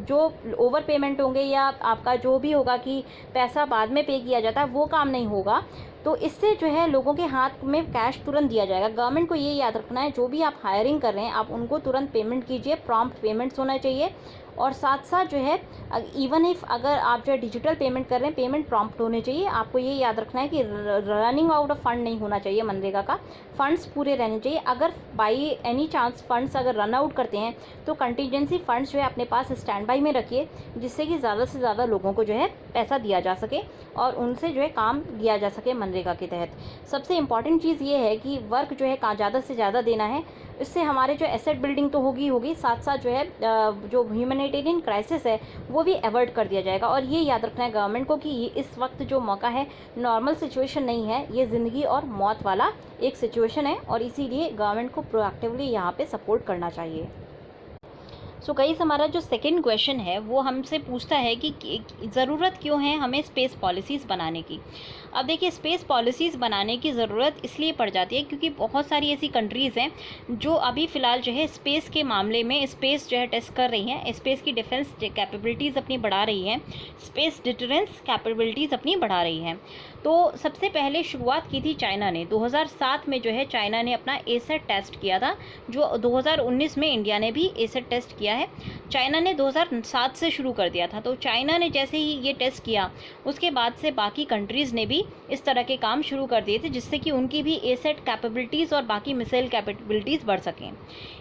जो ओवर पेमेंट होंगे या आपका जो भी होगा कि पैसा बाद में पे किया जाता है वो काम नहीं होगा। तो इससे जो है लोगों के हाथ में कैश तुरंत दिया जाएगा। गवर्नमेंट को ये याद रखना है, जो भी आप हायरिंग कर रहे हैं आप उनको तुरंत पेमेंट कीजिए, प्रॉम्प्ट पेमेंट्स होना चाहिए। और साथ साथ जो है इवन इफ़ अगर आप जो है डिजिटल पेमेंट कर रहे हैं, पेमेंट प्रॉम्प्ट होने चाहिए। आपको ये याद रखना है कि रनिंग आउट ऑफ फंड नहीं होना चाहिए मनरेगा का, फंड्स पूरे रहने चाहिए। अगर बाई एनी चांस फंड्स अगर रन आउट करते हैं तो कंटीजेंसी फंड्स जो है अपने पास स्टैंड बाई में रखिए, जिससे कि ज़्यादा से ज़्यादा लोगों को जो है पैसा दिया जा सके और उनसे जो है काम लिया जा सके मनरेगा के तहत। सबसे इम्पॉर्टेंट चीज़ ये है कि वर्क जो है ज़्यादा से ज़्यादा देना है। इससे हमारे जो एसेट बिल्डिंग तो होगी, साथ साथ जो है जो ह्यूमैनिटेरियन क्राइसिस है वो भी अवॉइड कर दिया जाएगा। और ये याद रखना है गवर्नमेंट को कि इस वक्त जो मौका है नॉर्मल सिचुएशन नहीं है, ये ज़िंदगी और मौत वाला एक सिचुएशन है, और इसीलिए गवर्नमेंट को प्रोएक्टिवली यहाँ पे सपोर्ट करना चाहिए। सो गाइस, हमारा जो सेकंड क्वेश्चन है वो हमसे पूछता है कि ज़रूरत क्यों है हमें स्पेस पॉलिसीज़ बनाने की। अब देखिए, स्पेस पॉलिसीज़ बनाने की ज़रूरत इसलिए पड़ जाती है क्योंकि बहुत सारी ऐसी कंट्रीज़ हैं जो अभी फ़िलहाल जो है स्पेस के मामले में स्पेस जो है टेस्ट कर रही हैं, स्पेस की डिफेंस कैपेबिलिटीज़ अपनी बढ़ा रही हैं, स्पेस डिटरेंस कैपेबिलिटीज़ अपनी बढ़ा रही हैं। तो सबसे पहले शुरुआत की थी चाइना ने। 2007 में जो है चाइना ने अपना एसेट टेस्ट किया था, जो 2019 में इंडिया ने भी एसेट टेस्ट किया है। चाइना ने 2007 से शुरू कर दिया था। तो चाइना ने जैसे ही ये टेस्ट किया उसके बाद से बाकी कंट्रीज़ ने भी इस तरह के काम शुरू कर दिए थे, जिससे कि उनकी भी एसेट कैपेबिलिटीज़ और बाकी मिसाइल कैपेबिलिटीज़ बढ़ सकें।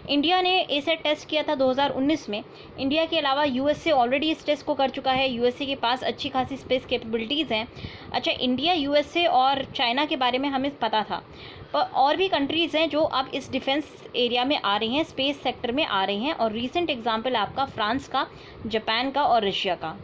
इंडिया ने एसेट टेस्ट किया था 2019 में। इंडिया के अलावा यूएसए ऑलरेडी इस टेस्ट को कर चुका है। यूएसए के पास अच्छी खासी स्पेस कैपेबिलिटीज़ हैं। अच्छा, इंडिया, यूएसए और चाइना के बारे में हमें पता था, पर और भी कंट्रीज़ हैं जो अब इस डिफेंस एरिया में आ रही हैं, स्पेस सेक्टर में आ रही हैं। और रीसेंट एग्जांपल आपका फ्रांस का, जापान का और रशिया का।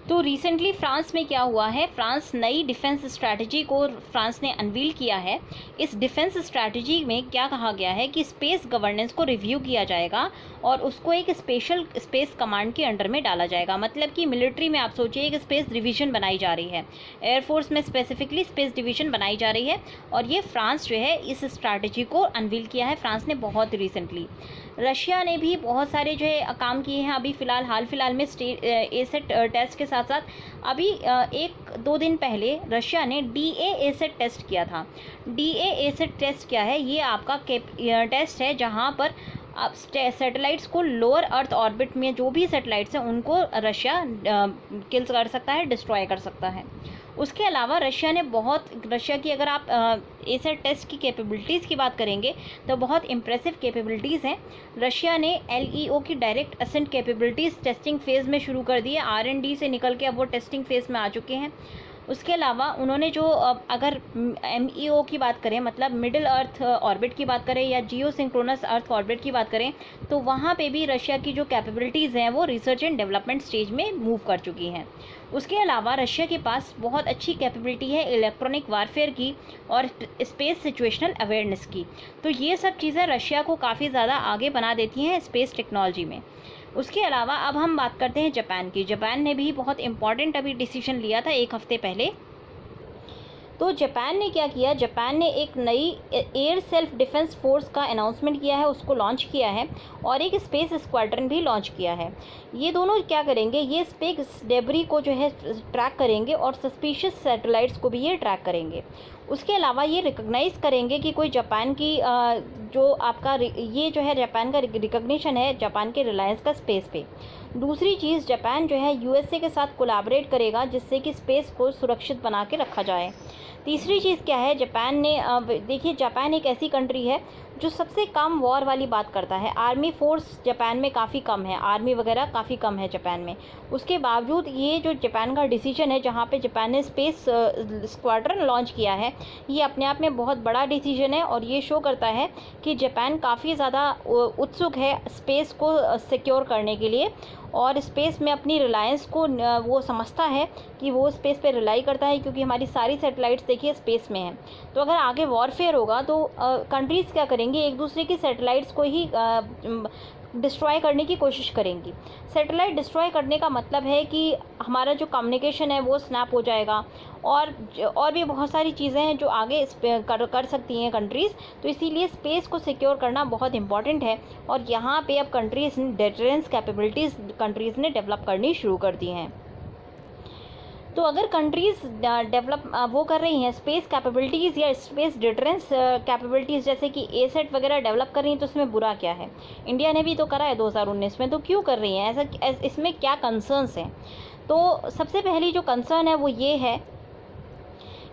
तो रिसेंटली फ्रांस में क्या हुआ है, फ्रांस नई डिफेंस स्ट्रैटेजी को फ्रांस ने अनवील किया है। इस डिफेंस स्ट्रैटेजी में क्या कहा गया है कि स्पेस गवर्नेंस को रिव्यू किया जाएगा और उसको एक स्पेशल स्पेस कमांड के अंडर में डाला जाएगा। मतलब कि मिलिट्री में आप सोचिए एक स्पेस डिवीज़न बनाई जा रही है, एयरफोर्स में स्पेसिफिकली स्पेस डिवीज़न बनाई जा रही है। और ये फ्रांस जो है इस स्ट्रैटेजी को अनवील किया है, फ्रांस ने बहुत रिसेंटली। रशिया ने भी बहुत सारे जो है काम किए हैं अभी फ़िलहाल, हाल फिलहाल में एसेट टेस्ट के साथ साथ अभी 1-2 दिन पहले रशिया ने डीए एसेट टेस्ट किया था। डीए एसेट टेस्ट क्या है, ये आपका टेस्ट है जहां पर आप सैटेलाइट्स को लोअर अर्थ ऑर्बिट में जो भी सैटेलाइट्स हैं उनको रशिया किल्स कर सकता है, डिस्ट्रॉय कर सकता है। उसके अलावा रशिया की अगर आप एसेट टेस्ट की कैपेबिलिटीज़ की बात करेंगे तो बहुत इम्प्रेसिव कैपेबिलिटीज़ हैं। रशिया ने एलईओ की direct ascent capabilities testing phase में शुरू कर दी है। आरएनडी से निकल के अब वो टेस्टिंग फेज़ में आ चुके हैं। उसके अलावा उन्होंने जो अगर एमईओ की बात करें, मतलब मिडिल अर्थ ऑर्बिट की बात करें या जियो सिंक्रोनस अर्थ ऑर्बिट की बात करें, तो वहाँ पे भी रशिया की जो कैपेबिलिटीज़ हैं वो रिसर्च एंड डेवलपमेंट स्टेज में मूव कर चुकी हैं। उसके अलावा रशिया के पास बहुत अच्छी कैपेबिलिटी है इलेक्ट्रॉनिक वारफेयर की और स्पेस सिचुएशनल अवेयरनेस की। तो ये सब चीज़ें रशिया को काफ़ी ज़्यादा आगे बना देती हैं स्पेस टेक्नोलॉजी में। उसके अलावा अब हम बात करते हैं जापान की। जापान ने भी बहुत इम्पॉर्टेंट अभी डिसीजन लिया था 1 हफ्ते पहले। तो जापान ने क्या किया, जापान ने एक नई एयर सेल्फ डिफेंस फोर्स का अनाउंसमेंट किया है, उसको लॉन्च किया है और एक स्पेस स्क्वाड्रन भी लॉन्च किया है। ये दोनों क्या करेंगे, ये स्पेस डेब्री को जो है ट्रैक करेंगे और सस्पिशियस सैटेलाइट्स को भी ये ट्रैक करेंगे। उसके अलावा ये रिकॉग्नाइज़ करेंगे कि कोई जापान की जो आपका ये जो है जापान का रिकॉग्निशन है जापान के रिलायंस का स्पेस पे। दूसरी चीज़, जापान जो है यूएसए के साथ कोलैबोरेट करेगा जिससे कि स्पेस को सुरक्षित बना के रखा जाए। तीसरी चीज़ क्या है, जापान ने देखिए जापान एक ऐसी कंट्री है जो सबसे कम वॉर वाली बात करता है। आर्मी फोर्स जापान में काफ़ी कम है, आर्मी वगैरह काफ़ी कम है जापान में। उसके बावजूद ये जो जापान का डिसीजन है, जहाँ पे जापान ने स्पेस स्क्वाड्रन लॉन्च किया है, ये अपने आप में बहुत बड़ा डिसीजन है और ये शो करता है कि जापान काफ़ी ज़्यादा उत्सुक है स्पेस को सिक्योर करने के लिए और स्पेस में अपनी रिलायंस को वो समझता है कि वो स्पेस पे रिलाई करता है, क्योंकि हमारी सारी सैटेलाइट्स देखिए स्पेस में हैं। तो अगर आगे वॉरफेयर होगा तो कंट्रीज़ क्या करेंगी, एक दूसरे की सैटेलाइट्स को ही डिस्ट्रॉय करने की कोशिश करेंगी। सैटेलाइट डिस्ट्रॉय करने का मतलब है कि हमारा जो कम्युनिकेशन है वो स्नैप हो जाएगा और भी बहुत सारी चीज़ें हैं जो आगे कर सकती हैं कंट्रीज़। तो इसीलिए स्पेस को सिक्योर करना बहुत इंपॉर्टेंट है और यहाँ पे अब कंट्रीज़ डिफरेंस कैपेबिलिटीज़ कंट्रीज़ ने डेवलप करनी शुरू कर दी हैं। तो अगर कंट्रीज़ डेवलप वो कर रही हैं स्पेस कैपेबिलिटीज़ या स्पेस डिफरेंस कैपेबिलिटीज़, जैसे कि एसेट वगैरह डेवलप कर रही हैं, तो इसमें बुरा क्या है? इंडिया ने भी तो करा है 2019 में, तो क्यों कर रही हैं ऐसा? इसमें क्या कंसर्न्स हैं? तो सबसे पहली जो कंसर्न है वो ये है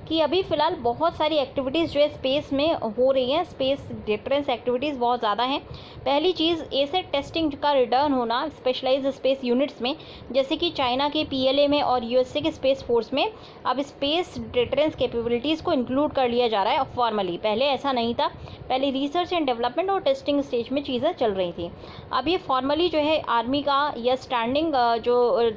कि अभी फ़िलहाल बहुत सारी एक्टिविटीज़ जो है स्पेस में हो रही हैं, स्पेस डिफरेंस एक्टिविटीज़ बहुत ज़्यादा हैं। पहली चीज़ एसेट टेस्टिंग का रिटर्न होना स्पेशलाइज्ड स्पेस यूनिट्स में, जैसे कि चाइना के पीएलए में और यूएसए के स्पेस फोर्स में अब स्पेस डिफरेंस कैपेबिलिटीज़ को इंक्लूड कर लिया जा रहा है फॉर्मली। पहले ऐसा नहीं था, पहले रिसर्च एंड डेवलपमेंट और टेस्टिंग स्टेज में चीज़ें चल रही थी। अब ये फॉर्मली जो है आर्मी का या स्टैंडिंग जो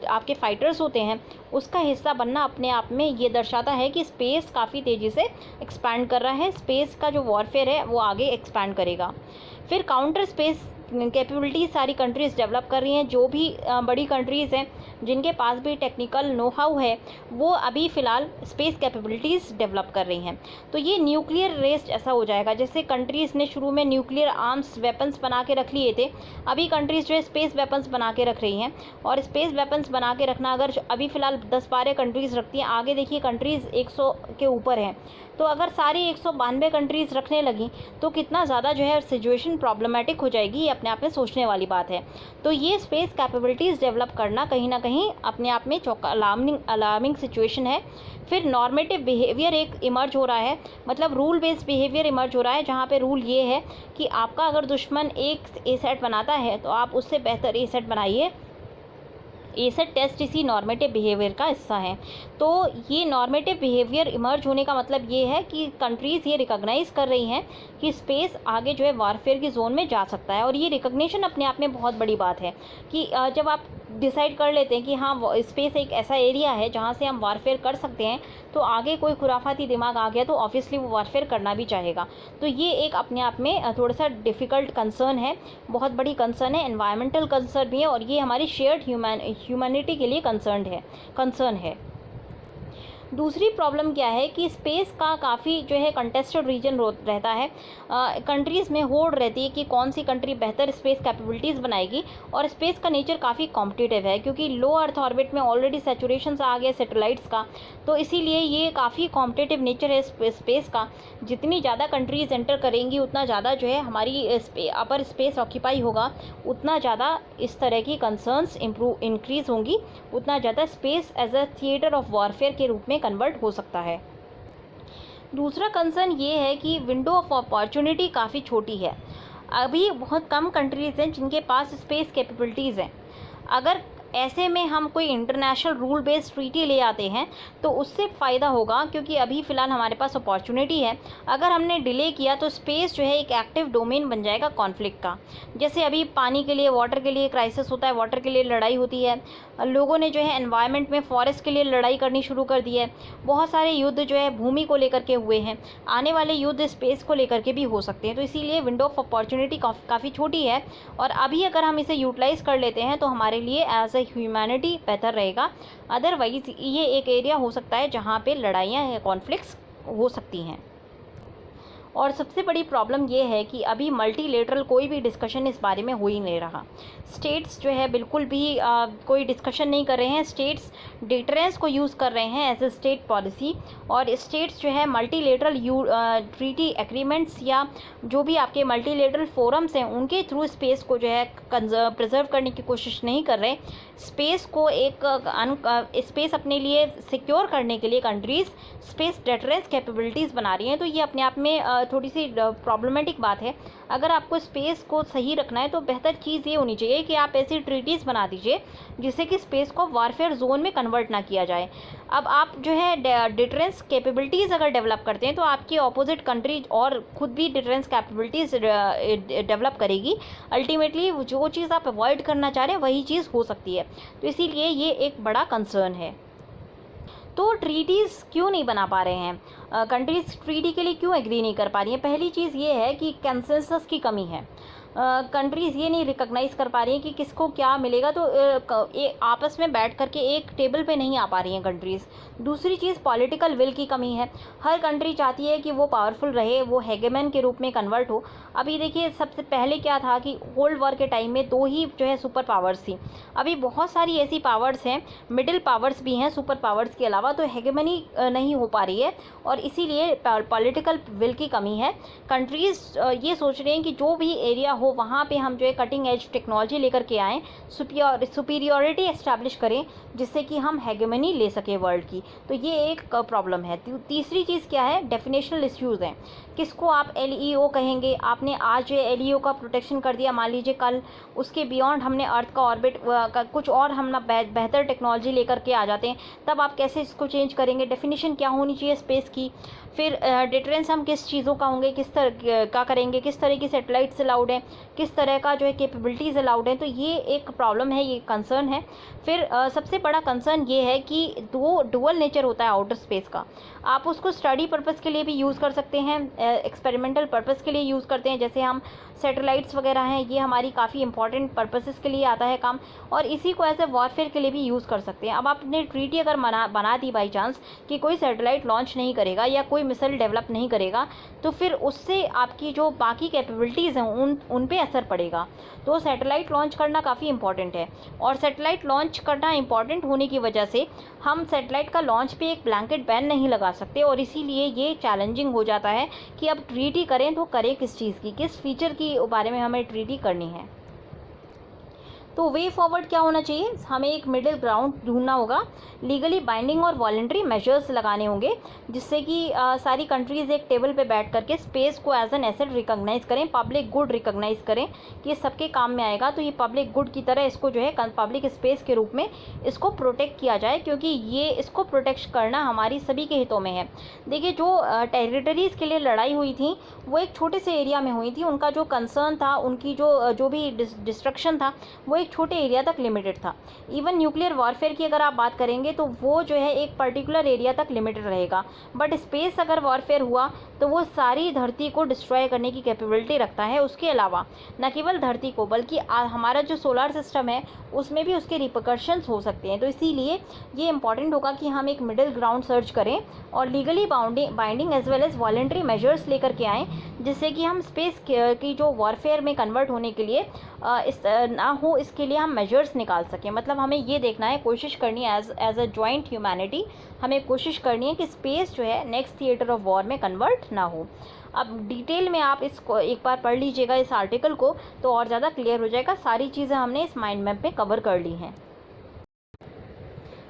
आपके फाइटर्स होते हैं उसका हिस्सा बनना अपने आप में ये दर्शाता है कि स्पेस काफ़ी तेज़ी से एक्सपैंड कर रहा है। स्पेस का जो वॉरफेयर है वो आगे एक्सपैंड करेगा। फिर काउंटर स्पेस कैपेबिलिटी सारी कंट्रीज़ डेवलप कर रही हैं। जो भी बड़ी कंट्रीज़ हैं जिनके पास भी टेक्निकल नो हाउ है वो अभी फ़िलहाल स्पेस कैपेबिलिटीज़ डेवलप कर रही हैं। तो ये न्यूक्लियर रेस ऐसा हो जाएगा, जैसे कंट्रीज़ ने शुरू में न्यूक्लियर आर्म्स वेपन्स बना के रख लिए थे, अभी कंट्रीज़ जो है स्पेस वेपन्स बना के रख रही हैं। और स्पेस वेपन्स बना के रखना अगर अभी फ़िलहाल 10-12 कंट्रीज़ रखती हैं, आगे देखिए कंट्रीज़ 100 के ऊपर हैं। तो अगर सारी 192 कंट्रीज़ रखने लगी तो कितना ज़्यादा जो है सिचुएशन प्रॉब्लमेटिक हो जाएगी, ये अपने आप में सोचने वाली बात है। तो ये स्पेस कैपेबिलिटीज़ डेवलप करना कहीं ना कहीं अपने आप में अलार्मिंग सिचुएशन है। फिर नॉर्मेटिव बिहेवियर एक इमर्ज हो रहा है, मतलब रूल बेस्ड बिहेवियर इमर्ज हो रहा है, जहाँ पे रूल ये है कि आपका अगर दुश्मन एक एसेट बनाता है तो आप उससे बेहतर एसेट बनाइए। एसेट टेस्ट इसी नॉर्मेटिव बिहेवियर का हिस्सा है। तो ये नॉर्मेटिव बिहेवियर इमर्ज होने का मतलब ये है कि कंट्रीज़ ये रिकॉग्नाइज़ कर रही हैं कि स्पेस आगे जो है वारफेयर की जोन में जा सकता है। और ये रिकॉग्निशन अपने आप में बहुत बड़ी बात है कि जब आप डिसाइड कर लेते हैं कि हाँ स्पेस एक ऐसा एरिया है जहाँ से हम वारफेयर कर सकते हैं, तो आगे कोई खुराफाती दिमाग आ गया तो ऑब्वियसली वो वारफेयर करना भी चाहेगा। तो ये एक अपने आप में थोड़ा सा डिफ़िकल्ट कंसर्न है, बहुत बड़ी कंसर्न है, एनवायरमेंटल कंसर्न भी है और ये हमारी शेयर्ड ह्यूमैनिटी के लिए कंसर्न है। दूसरी प्रॉब्लम क्या है कि स्पेस का काफ़ी जो है कंटेस्टेड रीजन रहता है। कंट्रीज़ में होड़ रहती है कि कौन सी कंट्री बेहतर स्पेस कैपेबिलिटीज़ बनाएगी। और स्पेस का नेचर काफ़ी कॉम्पिटिटिव है, क्योंकि लो अर्थ ऑर्बिट में ऑलरेडी सैचुरेशन आ गया सैटेलाइट्स का, तो इसीलिए ये काफ़ी कॉम्पिटिटिव नेचर है स्पेस का। जितनी ज़्यादा कंट्रीज़ एंटर करेंगी उतना ज़्यादा जो है हमारी अपर स्पेस ऑक्यूपाई होगा, उतना ज़्यादा इस तरह की कंसर्न्स इंक्रीज़ होंगी, उतना ज़्यादा space as a theatre of warfare के रूप में कन्वर्ट हो सकता है। दूसरा कंसर्न ये है कि विंडो ऑफ अपॉर्चुनिटी काफ़ी छोटी है। अभी बहुत कम कंट्रीज़ हैं जिनके पास स्पेस कैपेबिलिटीज़ हैं। अगर ऐसे में हम कोई इंटरनेशनल रूल बेस्ड ट्रीटी ले आते हैं तो उससे फ़ायदा होगा, क्योंकि अभी फ़िलहाल हमारे पास अपॉर्चुनिटी है। अगर हमने डिले किया तो स्पेस जो है एक एक्टिव डोमेन बन जाएगा कॉन्फ्लिक्ट का। जैसे अभी पानी के लिए, वाटर के लिए क्राइसिस होता है, वाटर के लिए लड़ाई होती है, लोगों ने जो है एनवायरनमेंट में फॉरेस्ट के लिए लड़ाई करनी शुरू कर दी है। बहुत सारे युद्ध जो है भूमि को लेकर के हुए हैं, आने वाले युद्ध स्पेस को लेकर के भी हो सकते हैं। तो इसीलिए विंडो ऑफ अपॉर्चुनिटी काफ़ी छोटी है और अभी अगर हम इसे यूटिलाइज़ कर लेते हैं तो हमारे लिए एज ए ह्यूमैनिटी बेहतर रहेगा। अदरवाइज़ ये एक एरिया हो सकता है जहाँ पे लड़ाइयाँ या कॉन्फ्लिक्ट्स हो सकती हैं। और सबसे बड़ी प्रॉब्लम ये है कि अभी मल्टीलेटरल कोई भी डिस्कशन इस बारे में हो ही नहीं रहा। स्टेट्स जो है बिल्कुल भी कोई डिस्कशन नहीं कर रहे हैं। स्टेट्स डिटरेंस को यूज़ कर रहे हैं एज ए स्टेट पॉलिसी, और स्टेट्स जो है मल्टीलेटरल ट्रीटी एग्रीमेंट्स या जो भी आपके मल्टीलेटरल फोरम्स हैं उनके थ्रू स्पेस को जो है प्रिजर्व करने की कोशिश नहीं कर रहे। स्पेस को स्पेस अपने लिए सिक्योर करने के लिए कंट्रीज़ स्पेस डिटरेंस कैपेबिलिटीज़ बना रही हैं। तो ये अपने आप में थोड़ी सी प्रॉब्लमेटिक बात है। अगर आपको स्पेस को सही रखना है तो बेहतर चीज़ ये होनी चाहिए कि आप ऐसी ट्रीटीज़ बना दीजिए जिससे कि स्पेस को वॉरफेयर जोन में कन्वर्ट ना किया जाए। अब आप जो है डिफरेंस कैपेबिलिटीज़ अगर डेवलप करते हैं तो आपकी अपोजिट कंट्री और खुद भी डिफरेंस कैपेबिलिटीज़ डेवलप करेगी। अल्टीमेटली जो चीज़ आप अवॉइड करना चाह रहे हैं वही चीज़ हो सकती है। तो इसीलिए ये एक बड़ा कंसर्न है। तो ट्रीटीज़ क्यों नहीं बना पा रहे हैं, कंट्रीज़ ट्रीटी के लिए क्यों एग्री नहीं कर पा रही हैं? पहली चीज़ ये है कि कंसेंसस की कमी है। कंट्रीज़ ये नहीं रिकॉग्नाइज़ कर पा रही हैं कि किसको क्या मिलेगा, तो आपस में बैठ कर के एक टेबल पे नहीं आ पा रही हैं कंट्रीज़। दूसरी चीज़ पॉलिटिकल विल की कमी है। हर कंट्री चाहती है कि वो पावरफुल रहे, वो हेगेमन के रूप में कन्वर्ट हो। अभी देखिए सबसे पहले क्या था कि कोल्ड वॉर के टाइम में 2 ही जो है सुपर पावर्स थी। अभी बहुत सारी ऐसी पावर्स हैं, मिडिल पावर्स भी हैं सुपर पावर्स के अलावा, तो हेगेमनी नहीं हो पा रही है और इसीलिए पॉलिटिकल विल की कमी है। कंट्रीज़ ये सोच रहे हैं कि जो भी एरिया हो वहाँ पे हम जो है कटिंग एज टेक्नोलॉजी लेकर के आएँ, सुपीरियॉरिटी एस्टैब्लिश करें जिससे कि हम हेगेमनी ले सकें वर्ल्ड की। तो ये एक प्रॉब्लम है। तीसरी चीज़ क्या है, डेफिनेशनल इश्यूज़ हैं। किसको आप एलईओ कहेंगे? आपने आज जो एलईओ का प्रोटेक्शन कर दिया, मान लीजिए कल उसके बियॉन्ड हमने अर्थ का ऑर्बिट का कुछ और हम ना बेहतर टेक्नोलॉजी लेकर के आ जाते हैं, तब आप कैसे इसको चेंज करेंगे? डेफिनेशन क्या होनी चाहिए स्पेस की? फिर डिटरेंस हम किस चीज़ों का होंगे, किस तरह का करेंगे, किस तरह की सैटेलाइट्स अलाउड हैं, किस तरह का जो है कैपेबिलिटीज़ अलाउड हैं। तो ये एक प्रॉब्लम है, ये कंसर्न है। फिर सबसे बड़ा कंसर्न ये है कि डुअल नेचर होता है आउटर स्पेस का। आप उसको स्टडी पर्पज़ के लिए भी यूज़ कर सकते हैं, एक्सपेरिमेंटल पर्पज़ के लिए यूज़ करते हैं। जैसे हम सैटेलाइट्स वगैरह हैं, ये हमारी काफ़ी इंपॉर्टेंट पर्पसेस के लिए आता है काम, और इसी को एज ए वॉरफेयर के लिए भी यूज़ कर सकते हैं। अब आपने ट्रीटी अगर बना दी बाई चांस कि कोई सैटेलाइट लॉन्च नहीं करेगा या कोई मिसाइल डेवलप नहीं करेगा, तो फिर उससे आपकी जो बाकी कैपेबिलिटीज़ हैं उन पे असर पड़ेगा। तो सैटेलाइट लॉन्च करना काफ़ी इंपॉर्टेंट है, और सैटेलाइट लॉन्च करना इंपॉर्टेंट होने की वजह से हम सैटेलाइट का लॉन्च पे एक ब्लैंकेट बैन नहीं लगा सकते, और इसीलिए ये चैलेंजिंग हो जाता है कि अब ट्रीटी करें तो करें किस चीज़ की, किस फीचर की बारे में हमें ट्रीटी करनी है। तो वे फॉरवर्ड क्या होना चाहिए? हमें एक मिडिल ग्राउंड ढूंढना होगा। लीगली बाइंडिंग और वॉलंटरी मेजर्स लगाने होंगे जिससे कि सारी कंट्रीज़ एक टेबल पे बैठ करके स्पेस को एज एन एसेट रिकॉग्नाइज़ करें, पब्लिक गुड रिकॉग्नाइज़ करें कि ये सबके काम में आएगा। तो ये पब्लिक गुड की तरह इसको जो है पब्लिक स्पेस के रूप में इसको प्रोटेक्ट किया जाए, क्योंकि ये इसको प्रोटेक्ट करना हमारी सभी के हितों में है। देखिए जो टेरिटरीज़ के लिए लड़ाई हुई थी वो एक छोटे से एरिया में हुई थी। उनका जो कंसर्न था, उनकी जो भी डिस्ट्रक्शन था, वो एक छोटे एरिया तक लिमिटेड था। इवन न्यूक्लियर वॉरफेयर की अगर आप बात करेंगे तो वो जो है एक पर्टिकुलर एरिया तक लिमिटेड रहेगा। बट स्पेस अगर वॉरफेयर हुआ तो वो सारी धरती को डिस्ट्रॉय करने की कैपेबिलिटी रखता है। उसके अलावा न केवल धरती को बल्कि हमारा जो सोलर सिस्टम है उसमें भी उसके रिपरकशंस हो सकते हैं। तो इसीलिए ये इंपॉर्टेंट होगा कि हम एक मिडिल ग्राउंड सर्च करें और legally binding as well as voluntary measures लेकर के आएँ, जिससे कि हम स्पेस की जो वॉरफेयर में कन्वर्ट होने के लिए ना हो, इसके लिए हम मेजर्स निकाल सकें। मतलब हमें ये देखना है, कोशिश करनी है एज अ जॉइंट ह्यूमैनिटी, हमें कोशिश करनी है कि स्पेस जो है नेक्स्ट थिएटर ऑफ वॉर में कन्वर्ट ना हो। अब डिटेल में आप इसको एक बार पढ़ लीजिएगा इस आर्टिकल को, तो और ज़्यादा क्लियर हो जाएगा। सारी चीज़ें हमने इस माइंड मैप में कवर कर ली हैं।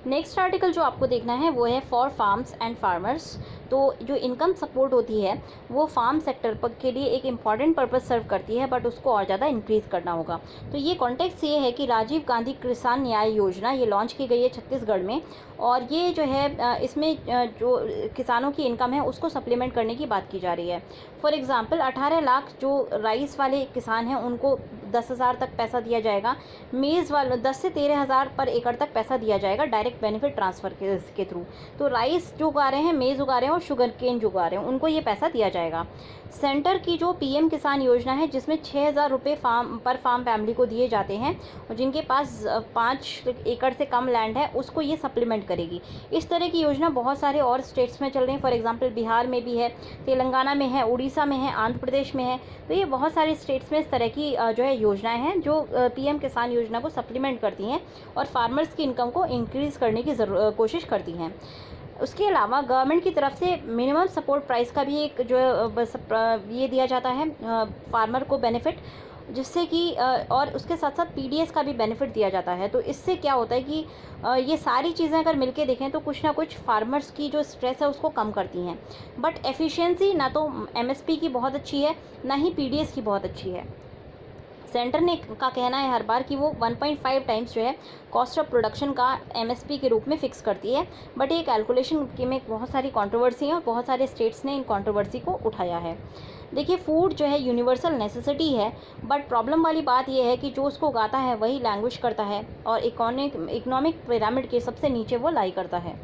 नेक्स्ट आर्टिकल जो आपको देखना है वो है फॉर फार्म्स एंड फार्मर्स। तो जो इनकम सपोर्ट होती है वो फार्म सेक्टर के लिए एक इम्पॉर्टेंट पर्पस सर्व करती है, बट उसको और ज़्यादा इंक्रीज़ करना होगा। तो ये कॉन्टेक्स्ट ये है कि राजीव गांधी किसान न्याय योजना ये लॉन्च की गई है छत्तीसगढ़ में, और ये जो है इसमें जो किसानों की इनकम है उसको सप्लीमेंट करने की बात की जा रही है। फॉर एग्ज़ाम्पल 18 लाख जो राइस वाले किसान हैं उनको 10,000 तक पैसा दिया जाएगा। मेज़ वाले 10 से 13,000 पर एकड़ तक पैसा दिया जाएगा डायरेक्ट बेनिफिट ट्रांसफ़र के थ्रू। तो राइस जो उगा रहे हैं, मेज़ उगा रहे हैं और शुगर केन जो उगा रहे हैं, उनको ये पैसा दिया जाएगा। सेंटर की जो पीएम किसान योजना है जिसमें 6,000 रुपये पर फार्म फैमिली को दिए जाते हैं, और जिनके पास 5 एकड़ से कम लैंड है उसको ये सप्लीमेंट करेगी। इस तरह की योजना बहुत सारे और स्टेट्स में चल रही हैं। फॉर एग्जांपल बिहार में भी है, तेलंगाना में है, उड़ीसा में है, आंध्र प्रदेश में है। तो ये बहुत सारे स्टेट्स में इस तरह की जो है योजनाएं हैं जो पीएम किसान योजना को सप्लीमेंट करती हैं और फार्मर्स की इनकम को इंक्रीज़ करने की कोशिश करती हैं। उसके अलावा गवर्नमेंट की तरफ से मिनिमम सपोर्ट प्राइस का भी एक जो ये दिया जाता है फार्मर को बेनिफिट। जिससे कि और उसके साथ साथ पीडीएस का भी बेनिफिट दिया जाता है। तो इससे क्या होता है कि ये सारी चीज़ें अगर मिलके देखें तो कुछ ना कुछ फार्मर्स की जो स्ट्रेस है उसको कम करती हैं। बट एफिशिएंसी ना तो एमएसपी की बहुत अच्छी है, ना ही पीडीएस की बहुत अच्छी है। सेंटर ने का कहना है हर बार कि वो 1.5 टाइम्स जो है कॉस्ट ऑफ प्रोडक्शन का एमएसपी के रूप में फ़िक्स करती है। बट ये कैलकुलेशन के में बहुत सारी कंट्रोवर्सी हैं और बहुत सारे स्टेट्स ने इन कंट्रोवर्सी को उठाया है। देखिए, फूड जो है यूनिवर्सल नेसेसिटी है, बट प्रॉब्लम वाली बात यह है कि जो उसको उगाता है वही लैंग्वेज करता है और इकोनॉमिक पिरामिड के सबसे नीचे वो लाई करता है।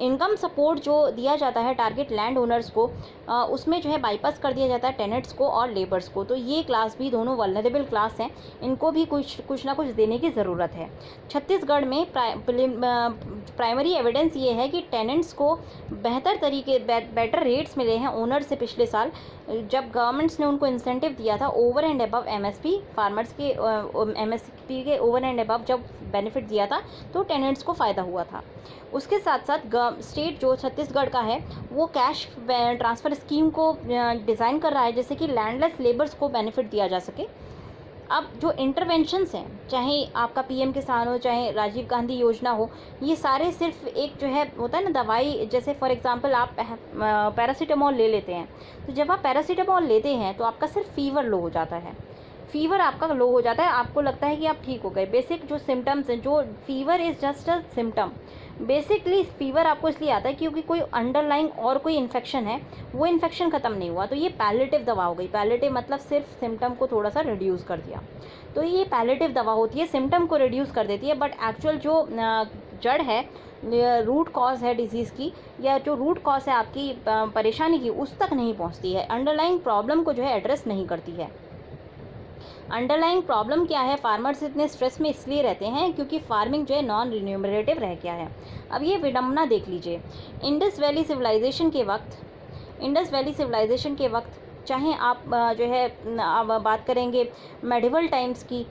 इनकम सपोर्ट जो दिया जाता है टारगेट लैंड ओनर्स को, उसमें जो है बाईपास कर दिया जाता है टेनेंट्स को और लेबर्स को। तो ये क्लास भी दोनों वल्नरेबल क्लास हैं, इनको भी कुछ ना कुछ देने की ज़रूरत है। छत्तीसगढ़ में प्राइमरी एविडेंस ये है कि टेनेंट्स को बेटर रेट्स मिले हैं ओनर से पिछले साल, जब गवर्नमेंट्स ने उनको इंसेंटिव दिया था over and above MSP. Farmers के एमएसपी के ओवर एंड अबव जब बेनिफिट दिया था तो टेनेंट्स को फ़ायदा हुआ था। उसके साथ साथ स्टेट जो छत्तीसगढ़ का है वो कैश ट्रांसफ़र स्कीम को डिज़ाइन कर रहा है जिससे कि लैंडलेस लेबर्स को बेनिफिट दिया जा सके। अब जो इंटरवेंशंस हैं, चाहे आपका पीएम किसान हो, चाहे राजीव गांधी योजना हो, ये सारे सिर्फ एक जो है होता है ना दवाई, जैसे फॉर एग्जांपल आप पैरासीटामोल ले लेते हैं, तो जब आप पैरासीटामोल लेते हैं तो आपका सिर्फ फीवर लो हो जाता है। फीवर आपका लो हो जाता है, आपको लगता है कि आप ठीक हो गए। बेसिक जो सिम्टम्स हैं, जो fever is just a symptom. Basically fever आपको इसलिए आता है क्योंकि कोई अंडरलाइंग और कोई इन्फेक्शन है, वो इन्फेक्शन ख़त्म नहीं हुआ, तो ये पैलेटिव दवा हो गई। पैलेटिव मतलब सिर्फ सिम्टम को थोड़ा सा रिड्यूस कर दिया, तो ये पैलेटिव दवा होती है, सिम्टम को रिड्यूस कर देती है। बट एक्चुअल जो जड़ है, रूट कॉज है डिजीज़ की, या जो रूट कॉज है आपकी परेशानी की, उस तक नहीं पहुँचती है। अंडरलाइंग प्रॉब्लम को जो है एड्रेस नहीं करती है। अंडरलाइंग प्रॉब्लम क्या है? फार्मर्स इतने स्ट्रेस में इसलिए रहते हैं क्योंकि फार्मिंग जो है नॉन रिन्यूमरेटिव रह गया है। अब ये विडंबना देख लीजिए, इंडस वैली सिविलाइजेशन के वक्त चाहे आप जो है अब बात करेंगे मेडिवल टाइम्स की,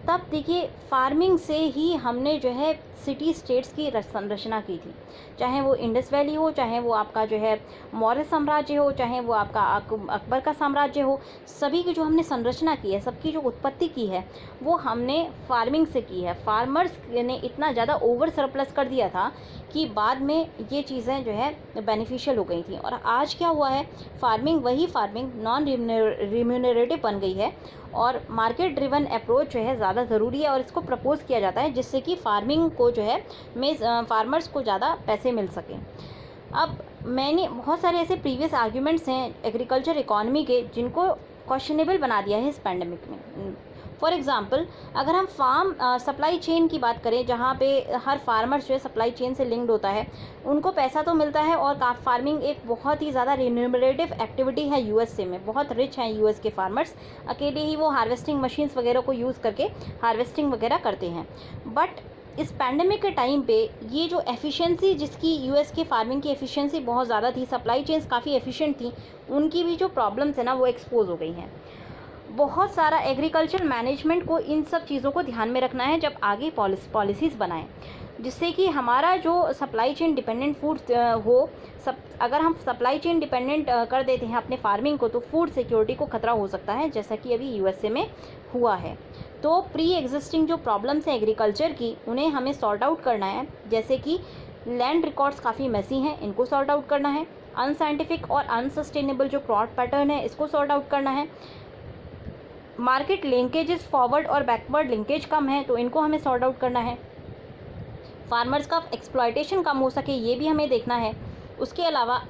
तब देखिए फार्मिंग से ही हमने जो है सिटी स्टेट्स की संरचना की थी। चाहे वो इंडस वैली हो, चाहे वो आपका जो है मौर्य साम्राज्य हो, चाहे वो आपका अकबर का साम्राज्य हो, सभी की जो हमने संरचना की है, सबकी जो उत्पत्ति की है, वो हमने फार्मिंग से की है। फार्मर्स ने इतना ज़्यादा ओवर सरप्लस कर दिया था कि बाद में ये चीज़ें जो है बेनिफिशियल हो गई थी। और आज क्या हुआ है, फार्मिंग नॉन रिम्यूनरेटिव बन गई है और मार्केट ड्रिवन अप्रोच जो है ज़्यादा ज़रूरी है और इसको प्रपोज़ किया जाता है जिससे कि फार्मिंग को जो है फार्मर्स को ज़्यादा पैसे मिल सकें। अब मैंने बहुत सारे ऐसे प्रीवियस आर्ग्यूमेंट्स हैं एग्रीकल्चर इकॉनमी के जिनको क्वेश्चनेबल बना दिया है इस पैंडेमिक में। फॉर एग्ज़ाम्पल, अगर हम फार्म सप्लाई चेन की बात करें, जहाँ पे हर फार्मर्स जो है सप्लाई चेन से लिंक्ड होता है, उनको पैसा तो मिलता है और फार्मिंग एक बहुत ही ज़्यादा रिन्यूमरेटिव एक्टिविटी है। यूएसए में बहुत रिच हैं यूएस के फार्मर्स, अकेले ही वो हार्वेस्टिंग मशीन्स वगैरह को यूज़ करके हार्वेस्टिंग वगैरह करते हैं। बट इस पैंडेमिक के टाइम पे ये जो एफिशिएंसी, जिसकी यूएस के फार्मिंग की एफिशिएंसी बहुत ज़्यादा थी, सप्लाई चेन्स काफ़ी एफिशिएंट थी, उनकी भी जो प्रॉब्लम्स है ना वो एक्सपोज हो गई हैं। बहुत सारा एग्रीकल्चर मैनेजमेंट को इन सब चीज़ों को ध्यान में रखना है जब आगे पॉलिसीज़ बनाएं, जिससे कि हमारा जो सप्लाई चेन डिपेंडेंट फूड हो। अगर हम सप्लाई चेन डिपेंडेंट कर देते हैं अपने फार्मिंग को, तो फूड सिक्योरिटी को खतरा हो सकता है, जैसा कि अभी यूएसए में हुआ है। तो प्री एग्जिस्टिंग जो प्रॉब्लम्स हैं एग्रीकल्चर की, उन्हें हमें सॉर्ट आउट करना है। जैसे कि लैंड रिकॉर्ड्स काफ़ी मैसी हैं, इनको सॉर्ट आउट करना है। अनसाइंटिफिक और अनसस्टेनेबल जो क्रॉप पैटर्न है, इसको सॉर्ट आउट करना है। मार्केट लिंकेजेस फॉरवर्ड और बैकवर्ड लिंकेज कम है, तो इनको हमें सॉर्ट आउट करना है। फार्मर्स का एक्सप्लॉयटेशन कम हो सके, ये भी हमें देखना है। उसके अलावा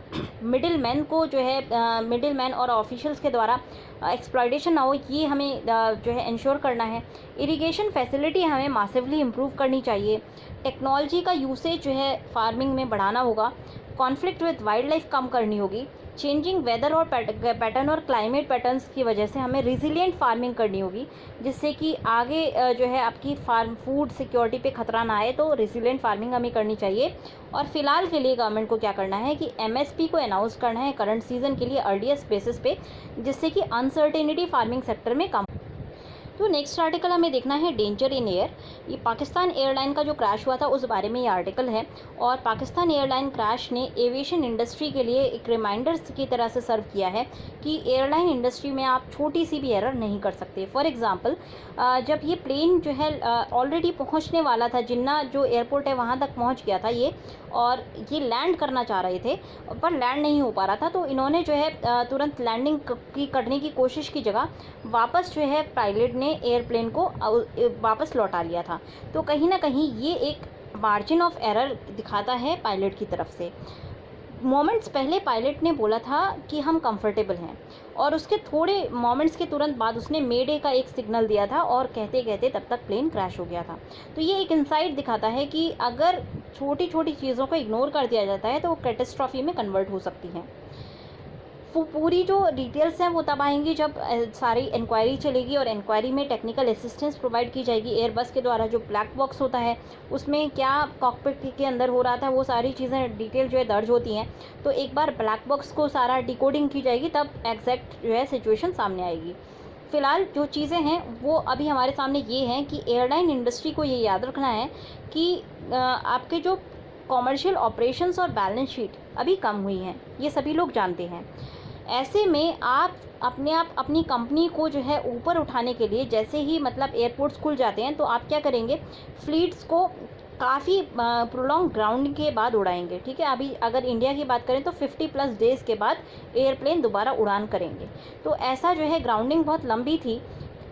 मिडिल मैन को जो है मिडिल मैन और ऑफिशियल्स के द्वारा एक्सप्लॉयटेशन ना हो, ये हमें जो है इंश्योर करना है। इरिगेशन फैसिलिटी हमें मासिवली इम्प्रूव करनी चाहिए। टेक्नोलॉजी का यूसेज जो है फार्मिंग में बढ़ाना होगा। कॉन्फ्लिक्ट विद वाइल्ड लाइफ कम करनी होगी। चेंजिंग वेदर और पैटर्न और क्लाइमेट पैटर्न्स की वजह से हमें रिजिलियंट फार्मिंग करनी होगी, जिससे कि आगे जो है आपकी फूड सिक्योरिटी पे खतरा ना आए। तो रिजिलियंट फार्मिंग हमें करनी चाहिए। और फिलहाल के लिए गवर्नमेंट को क्या करना है कि एमएसपी को अनाउंस करना है करंट सीजन के लिए अर्लीस्ट बेसिस पे, जिससे कि अनसर्टेनिटी फार्मिंग सेक्टर में कम। तो नेक्स्ट आर्टिकल हमें देखना है डेंजर इन एयर। ये पाकिस्तान एयरलाइन का जो क्रैश हुआ था उस बारे में ये आर्टिकल है। और पाकिस्तान एयरलाइन क्रैश ने एविएशन इंडस्ट्री के लिए एक रिमाइंडर्स की तरह से सर्व किया है कि एयरलाइन इंडस्ट्री में आप छोटी सी भी एरर नहीं कर सकते। फॉर एग्ज़ाम्पल, जब ये प्लेन जो है ऑलरेडी पहुंचने वाला था, जिन्ना जो एयरपोर्ट है वहां तक पहुंच गया था ये, और ये लैंड करना चाह रहे थे पर लैंड नहीं हो पा रहा था, तो इन्होंने जो है तुरंत लैंडिंग करने की कोशिश की जगह वापस जो है पायलट ने एयरप्लेन को वापस लौटा लिया था। तो कहीं ना कहीं ये एक मार्जिन ऑफ एरर दिखाता है पायलट की तरफ से। मोमेंट्स पहले पायलट ने बोला था कि हम कंफर्टेबल हैं, और उसके थोड़े मोमेंट्स के तुरंत बाद उसने मेडे का एक सिग्नल दिया था, और कहते कहते तब तक प्लेन क्रैश हो गया था। तो ये एक इंसाइट दिखाता है कि अगर छोटी छोटी चीज़ों को इग्नोर कर दिया जाता है तो वो कैटास्ट्रॉफी में कन्वर्ट हो सकती हैं। वो पूरी जो डिटेल्स हैं वो तब आएंगी जब सारी इंक्वायरी चलेगी, और इंक्वायरी में टेक्निकल असिस्टेंस प्रोवाइड की जाएगी एयरबस के द्वारा। जो ब्लैक बॉक्स होता है उसमें क्या कॉकपिट के अंदर हो रहा था वो सारी चीज़ें डिटेल जो है दर्ज होती हैं। तो एक बार ब्लैक बॉक्स को सारा डिकोडिंग की जाएगी तब एग्जैक्ट जो है सिचुएशन सामने आएगी। फ़िलहाल जो चीज़ें हैं वो अभी हमारे सामने ये हैं कि एयरलाइन इंडस्ट्री को ये याद रखना है कि आपके जो कॉमर्शियल ऑपरेशंस और बैलेंस शीट अभी कम हुई हैं, ये सभी लोग जानते हैं। ऐसे में आप अपनी कंपनी को जो है ऊपर उठाने के लिए, जैसे ही मतलब एयरपोर्ट्स खुल जाते हैं तो आप क्या करेंगे, फ्लीट्स को काफ़ी प्रोलॉन्ग ग्राउंडिंग के बाद उड़ाएंगे। ठीक है, अभी अगर इंडिया की बात करें तो 50+ डेज़ के बाद एयरप्लेन दोबारा उड़ान करेंगे। तो ऐसा जो है ग्राउंडिंग बहुत लंबी थी।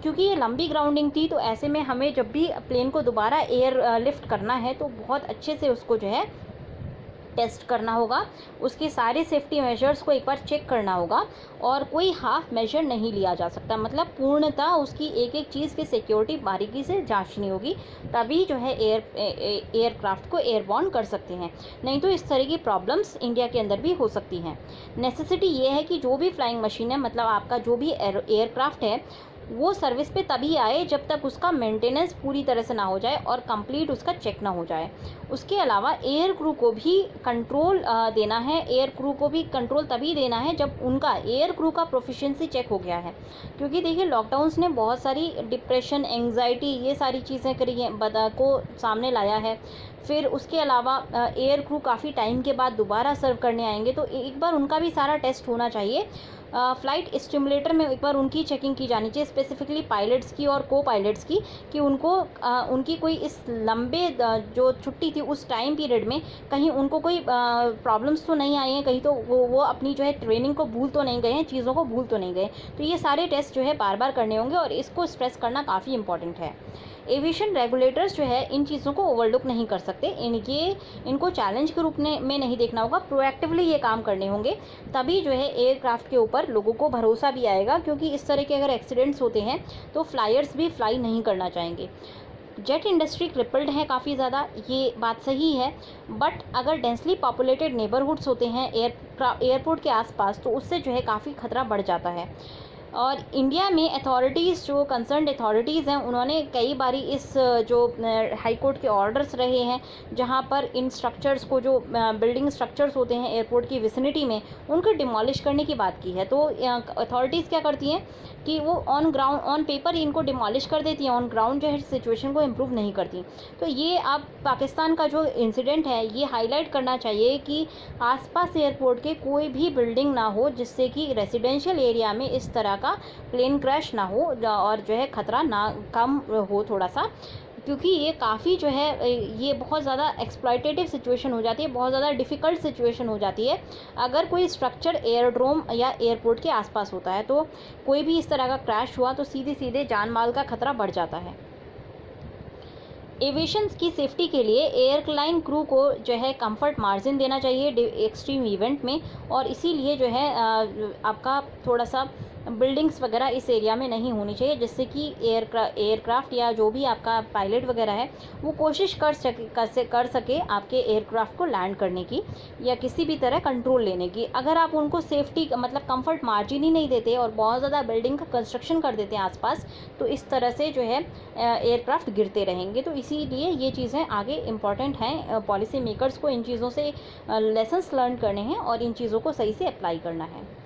क्योंकि ये लंबी ग्राउंडिंग थी तो ऐसे में हमें जब भी प्लेन को दोबारा एयर लिफ्ट करना है तो बहुत अच्छे से उसको जो है टेस्ट करना होगा, उसके सारे सेफ्टी मेजर्स को एक बार चेक करना होगा, और कोई हाफ मेजर नहीं लिया जा सकता। मतलब पूर्णतः उसकी एक एक चीज़ की सिक्योरिटी बारीकी से जांचनी होगी, तभी जो है एयरक्राफ्ट को एयरबॉर्न कर सकते हैं। नहीं तो इस तरह की प्रॉब्लम्स इंडिया के अंदर भी हो सकती हैं। नेसेसिटी ये है कि जो भी फ्लाइंग मशीन है, मतलब आपका जो भी एयरक्राफ्ट है, वो सर्विस पे तभी आए जब तक उसका मेंटेनेंस पूरी तरह से ना हो जाए और कंप्लीट उसका चेक ना हो जाए। उसके अलावा एयर क्रू को भी कंट्रोल देना है। एयर क्रू को भी कंट्रोल तभी देना है जब उनका एयर क्रू का प्रोफिशिएंसी चेक हो गया है। क्योंकि देखिए लॉकडाउन्स ने बहुत सारी डिप्रेशन, एंग्जाइटी, ये सारी चीज़ें करी हैं, को सामने लाया है। फिर उसके अलावा एयर क्रू काफ़ी टाइम के बाद दोबारा सर्व करने आएंगे, तो एक बार उनका भी सारा टेस्ट होना चाहिए। फ़्लाइट स्टिमुलेटर में एक बार उनकी चेकिंग की जानी चाहिए, स्पेसिफिकली पायलट्स की और को पायलट्स की, कि उनको उनकी कोई इस लंबे जो छुट्टी थी उस टाइम पीरियड में कहीं उनको कोई प्रॉब्लम्स तो नहीं आई हैं, कहीं तो वो अपनी जो है ट्रेनिंग को भूल तो नहीं गए हैं, चीज़ों को भूल तो नहीं गए। तो ये सारे टेस्ट जो है बार बार करने होंगे, और इसको स्ट्रेस करना काफ़ी इंपॉर्टेंट है। एविएशन रेगुलेटर्स जो है इन चीज़ों को ओवरलुक नहीं कर सकते। इनको चैलेंज के रूप में नहीं देखना होगा, प्रोएक्टिवली ये काम करने होंगे, तभी जो है एयरक्राफ्ट के ऊपर लोगों को भरोसा भी आएगा। क्योंकि इस तरह के अगर एक्सीडेंट्स होते हैं तो फ्लायर्स भी फ्लाई नहीं करना चाहेंगे। जेट इंडस्ट्री क्रिपल्ड है काफ़ी ज़्यादा, ये बात सही है, बट अगर डेंसली पॉपुलेटेड नेबरहुड्स होते हैं एयरपोर्ट के आसपास तो उससे जो है काफ़ी खतरा बढ़ जाता है। और इंडिया में अथॉरिटीज़, जो कंसर्न्ड अथॉरिटीज़ हैं, उन्होंने कई बारी इस जो हाई कोर्ट के ऑर्डर्स रहे हैं जहां पर इन स्ट्रक्चर्स को, जो बिल्डिंग स्ट्रक्चर्स होते हैं एयरपोर्ट की विसिनिटी में, उनको डिमोलिश करने की बात की है। तो अथॉरिटीज़ क्या करती हैं कि वो ऑन पेपर इनको डिमोलिश कर देती हैं, ऑन ग्राउंड जो है सिचुएशन को इम्प्रूव नहीं करती। तो ये अब पाकिस्तान का जो इंसिडेंट है ये हाईलाइट करना चाहिए कि आसपास एयरपोर्ट के कोई भी बिल्डिंग ना हो जिससे कि रेजिडेंशियल एरिया में इस तरह का प्लेन क्रैश ना हो, और जो है ख़तरा ना कम हो थोड़ा सा। क्योंकि ये काफ़ी जो है ये बहुत ज़्यादा एक्सप्लॉयटेटिव सिचुएशन हो जाती है, बहुत ज़्यादा डिफ़िकल्ट सिचुएशन हो जाती है अगर कोई स्ट्रक्चर एयरड्रोम या एयरपोर्ट के आसपास होता है। तो कोई भी इस तरह का क्रैश हुआ तो सीधे जान माल का खतरा बढ़ जाता है। एविएशन की सेफ्टी के लिए एयरलाइन क्रू को जो है कंफर्ट मार्जिन देना चाहिए एक्सट्रीम इवेंट में, और इसीलिए जो है आपका थोड़ा सा बिल्डिंग्स वगैरह इस एरिया में नहीं होनी चाहिए, जिससे कि एयरक्राफ्ट या जो भी आपका पायलट वगैरह है वो कोशिश कर सके आपके एयरक्राफ्ट को लैंड करने की या किसी भी तरह कंट्रोल लेने की। अगर आप उनको सेफ्टी मतलब कंफर्ट मार्जिन ही नहीं देते और बहुत ज़्यादा बिल्डिंग का कंस्ट्रक्शन कर देते हैं आसपास, तो इस तरह से जो है एयरक्राफ्ट गिरते रहेंगे। तो इसीलिए ये चीज़ें आगे इम्पॉर्टेंट हैं, पॉलिसी मेकर्स को इन चीज़ों से लेसन्स लर्न करने हैं और इन चीज़ों को सही से अप्लाई करना है।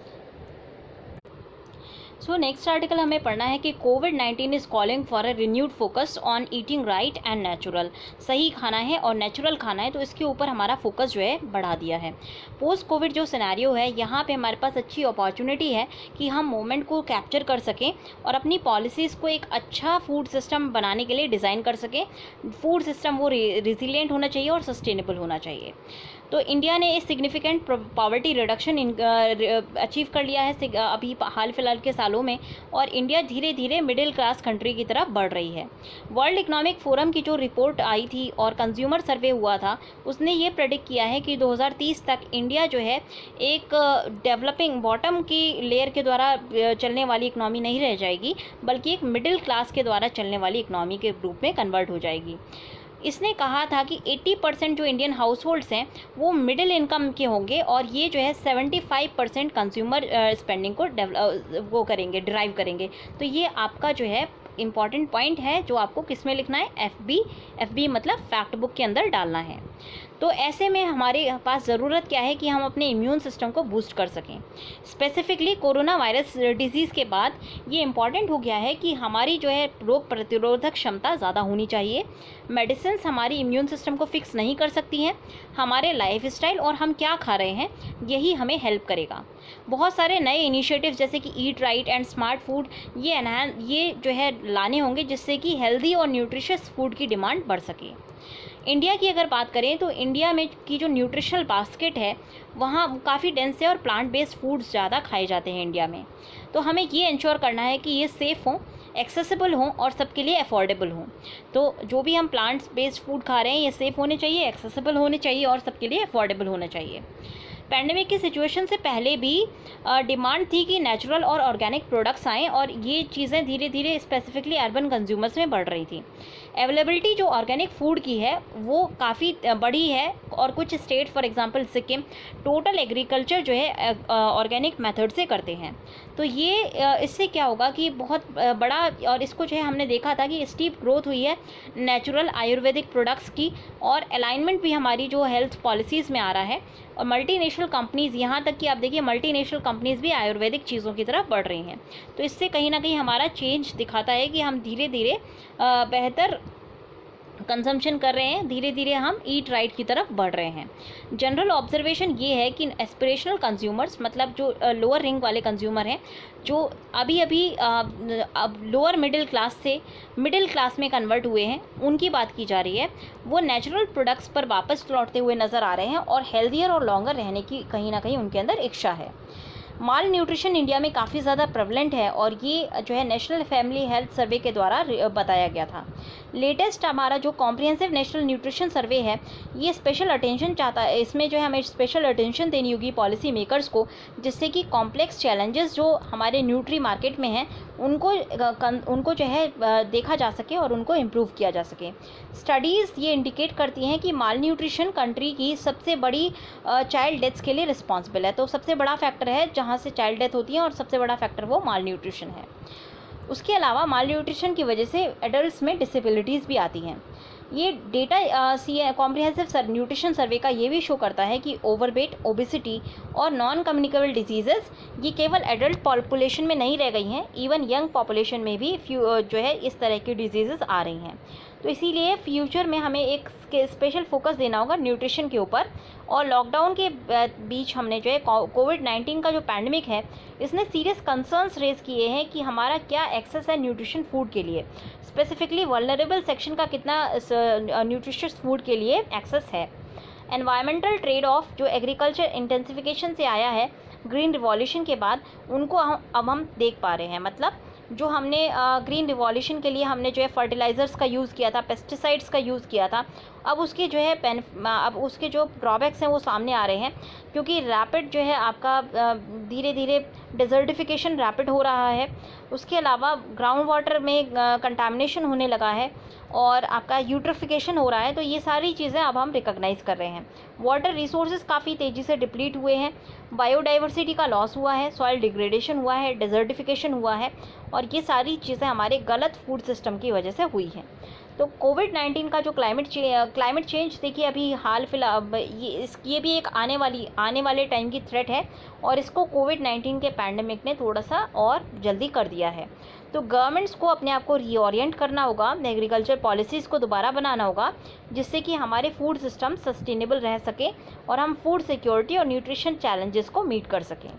सो नेक्स्ट आर्टिकल हमें पढ़ना है कि कोविड-19 is calling for a renewed focus on eating right and natural. सही खाना है और नेचुरल खाना है, तो इसके ऊपर हमारा फोकस जो है बढ़ा दिया है। पोस्ट कोविड जो सिनेरियो है, यहाँ पे हमारे पास अच्छी अपॉर्चुनिटी है कि हम मोमेंट को कैप्चर कर सकें और अपनी पॉलिसीज़ को एक अच्छा फूड सिस्टम बनाने के लिए डिज़ाइन कर सकें। फूड सिस्टम वो रिजिलियंट होना चाहिए और सस्टेनेबल होना चाहिए। तो इंडिया ने इस सिग्निफिकेंट पॉवर्टी रिडक्शन अचीव कर लिया है अभी हाल फिलहाल के सालों में, और इंडिया धीरे धीरे मिडिल क्लास कंट्री की तरफ बढ़ रही है। वर्ल्ड इकोनॉमिक फोरम की जो रिपोर्ट आई थी और कंज्यूमर सर्वे हुआ था, उसने ये प्रेडिक्ट किया है कि 2030 तक इंडिया जो है एक डेवलपिंग बॉटम की लेयर के द्वारा चलने वाली इकनॉमी नहीं रह जाएगी, बल्कि एक मिडिल क्लास के द्वारा चलने वाली इकनॉमी के रूप में कन्वर्ट हो जाएगी। इसने कहा था कि 80% जो इंडियन हाउस होल्ड्स हैं वो मिडिल इनकम के होंगे, और ये जो है 75% कंज्यूमर स्पेंडिंग को वो करेंगे, ड्राइव करेंगे। तो ये आपका जो है इम्पॉर्टेंट पॉइंट है, जो आपको किस में लिखना है, एफबी मतलब फैक्ट बुक के अंदर डालना है। तो ऐसे में हमारे पास ज़रूरत क्या है कि हम अपने इम्यून सिस्टम को बूस्ट कर सकें। स्पेसिफिकली कोरोना वायरस डिजीज़ के बाद ये इम्पॉर्टेंट हो गया है कि हमारी जो है रोग प्रतिरोधक क्षमता ज़्यादा होनी चाहिए। मेडिसिन्स हमारी इम्यून सिस्टम को फिक्स नहीं कर सकती हैं, हमारे लाइफस्टाइल और हम क्या खा रहे हैं यही हमें हेल्प करेगा। बहुत सारे नए इनिशिएटिव्स जैसे कि eat right and smart food ये जो है लाने होंगे, जिससे कि हेल्दी और न्यूट्रिशियस फूड की डिमांड बढ़ सके। इंडिया की अगर बात करें तो इंडिया में की जो न्यूट्रिशनल बास्केट है वहाँ काफ़ी डेंस है और प्लांट बेस्ड फूड्स ज़्यादा खाए जाते हैं इंडिया में। तो हमें ये इंश्योर करना है कि ये सेफ़ हों, एक्सेसिबल हों और सबके लिए अफोर्डेबल हों। तो जो भी हम प्लांट्स बेस्ड फूड खा रहे हैं ये सेफ़ होने चाहिए, एक्सेसिबल होने चाहिए और सबके लिए अफोर्डेबल होना चाहिए। पैंडेमिक की सिचुएशन से पहले भी डिमांड थी कि नेचुरल और ऑर्गेनिक प्रोडक्ट्स आएँ, और ये चीज़ें धीरे धीरे स्पेसिफिकली अर्बन कंज्यूमर्स में बढ़ रही थी। अवेलेबिलिटी जो ऑर्गेनिक फूड की है वो काफ़ी बढ़ी है, और कुछ state for example Sikkim total agriculture जो है ऑर्गेनिक मेथड से करते हैं। तो ये इससे क्या होगा कि बहुत बड़ा, और इसको जो है हमने देखा था कि स्टीप ग्रोथ हुई है नेचुरल आयुर्वेदिक प्रोडक्ट्स की, और अलाइनमेंट भी हमारी जो हेल्थ पॉलिसीज़ में आ रहा है। और मल्टीनेशनल कंपनीज़, यहाँ तक कि आप देखिए मल्टीनेशनल कंपनीज़ भी आयुर्वेदिक चीज़ों की तरफ बढ़ रही हैं। तो इससे कहीं ना कहीं हमारा चेंज दिखाता है कि हम धीरे धीरे बेहतर कंजम्पशन कर रहे हैं, धीरे धीरे हम ईट राइट की तरफ बढ़ रहे हैं। जनरल ऑब्जर्वेशन ये है कि एस्पिरेशनल कंज्यूमर्स मतलब जो लोअर रिंग वाले कंज्यूमर हैं, जो अभी अब लोअर मिडिल क्लास से मिडिल क्लास में कन्वर्ट हुए हैं, उनकी बात की जा रही है। वो नेचुरल प्रोडक्ट्स पर वापस लौटते हुए नज़र आ रहे हैं और हेल्दियर और लॉन्गर रहने की कहीं ना कहीं उनके अंदर इच्छा है। माल न्यूट्रिशन इंडिया में काफ़ी ज़्यादा प्रेवलेंट है, और ये जो है नेशनल फैमिली हेल्थ सर्वे के द्वारा बताया गया था। लेटेस्ट हमारा जो कॉम्प्रिहेंसिव नेशनल न्यूट्रिशन सर्वे है, ये स्पेशल अटेंशन चाहता है। इसमें जो है हमें स्पेशल अटेंशन देनी होगी पॉलिसी मेकर्स को, जिससे कि कॉम्प्लेक्स चैलेंजेस जो हमारे न्यूट्री मार्केट में हैं उनको जो है देखा जा सके और उनको इम्प्रूव किया जा सके। स्टडीज़ ये इंडिकेट करती हैं कि माल न्यूट्रिशन कंट्री की सबसे बड़ी चाइल्ड डेथ्स के लिए रिस्पॉन्सिबल है। तो सबसे बड़ा फैक्टर है जहाँ से चाइल्ड डेथ होती है, और सबसे बड़ा फैक्टर वो माल न्यूट्रिशन है। उसके अलावा माल न्यूट्रिशन की वजह से एडल्ट्स में डिसेबिलिटीज़ भी आती हैं। ये डेटा कॉम्प्रिहेंसिव न्यूट्रिशन सर्वे का ये भी शो करता है कि ओवरवेट, ओबेसिटी और नॉन कम्युनिकेबल डिजीज़ेस ये केवल एडल्ट पॉपुलेशन में नहीं रह गई हैं, इवन यंग पॉपुलेशन में भी जो है इस तरह की डिजीज़ेस आ रही हैं। तो इसीलिए फ्यूचर में हमें एक स्पेशल फोकस देना होगा न्यूट्रिशन के ऊपर। और लॉकडाउन के बीच हमने जो है कोविड-19 का जो पैंडमिक है, इसने सीरियस कंसर्न्स रेज किए हैं कि हमारा क्या एक्सेस है न्यूट्रिशन फूड के लिए, स्पेसिफिकली वल्नरेबल सेक्शन का कितना न्यूट्रिशियस फूड के लिए एक्सेस है। एनवायरमेंटल ट्रेड ऑफ जो एग्रीकल्चर इंटेंसिफिकेशन से आया है ग्रीन रिवॉल्यूशन के बाद, उनको अब हम देख पा रहे हैं। मतलब जो हमने ग्रीन रिवॉल्यूशन के लिए हमने जो है फर्टिलाइज़र्स का यूज़ किया था, पेस्टिसाइड्स का यूज़ किया था, अब उसके जो है अब उसके जो ड्रॉबैक्स हैं वो सामने आ रहे हैं, क्योंकि रैपिड जो है आपका धीरे धीरे डिज़र्टिफिकेशन रैपिड हो रहा है। उसके अलावा ग्राउंड वाटर में कंटामिनेशन होने लगा है और आपका यूट्रिफिकेशन हो रहा है। तो ये सारी चीज़ें अब हम रिकॉग्नाइज़ कर रहे हैं। वाटर रिसोर्सेज काफ़ी तेज़ी से डिप्लीट हुए हैं, बायोडाइवर्सिटी का लॉस हुआ है, सॉइल डिग्रेडेशन हुआ है, डिज़र्टिफिकेशन हुआ है, और ये सारी चीज़ें हमारे गलत फूड सिस्टम की वजह से हुई हैं। तो कोविड-19 का जो क्लाइमेट चेंज देखिए अभी हाल फिलहाल ये भी एक आने वाले टाइम की थ्रेट है, और इसको कोविड-19 के पैंडेमिक ने थोड़ा-सा और जल्दी कर दिया है। तो गवर्नमेंट्स को अपने आप को रीओरिएंट करना होगा, एग्रीकल्चर पॉलिसीज़ को दोबारा बनाना होगा, जिससे कि हमारे फूड सिस्टम सस्टेनेबल रह सके और हम फूड सिक्योरिटी और न्यूट्रिशन चैलेंजेस को मीट कर सकें।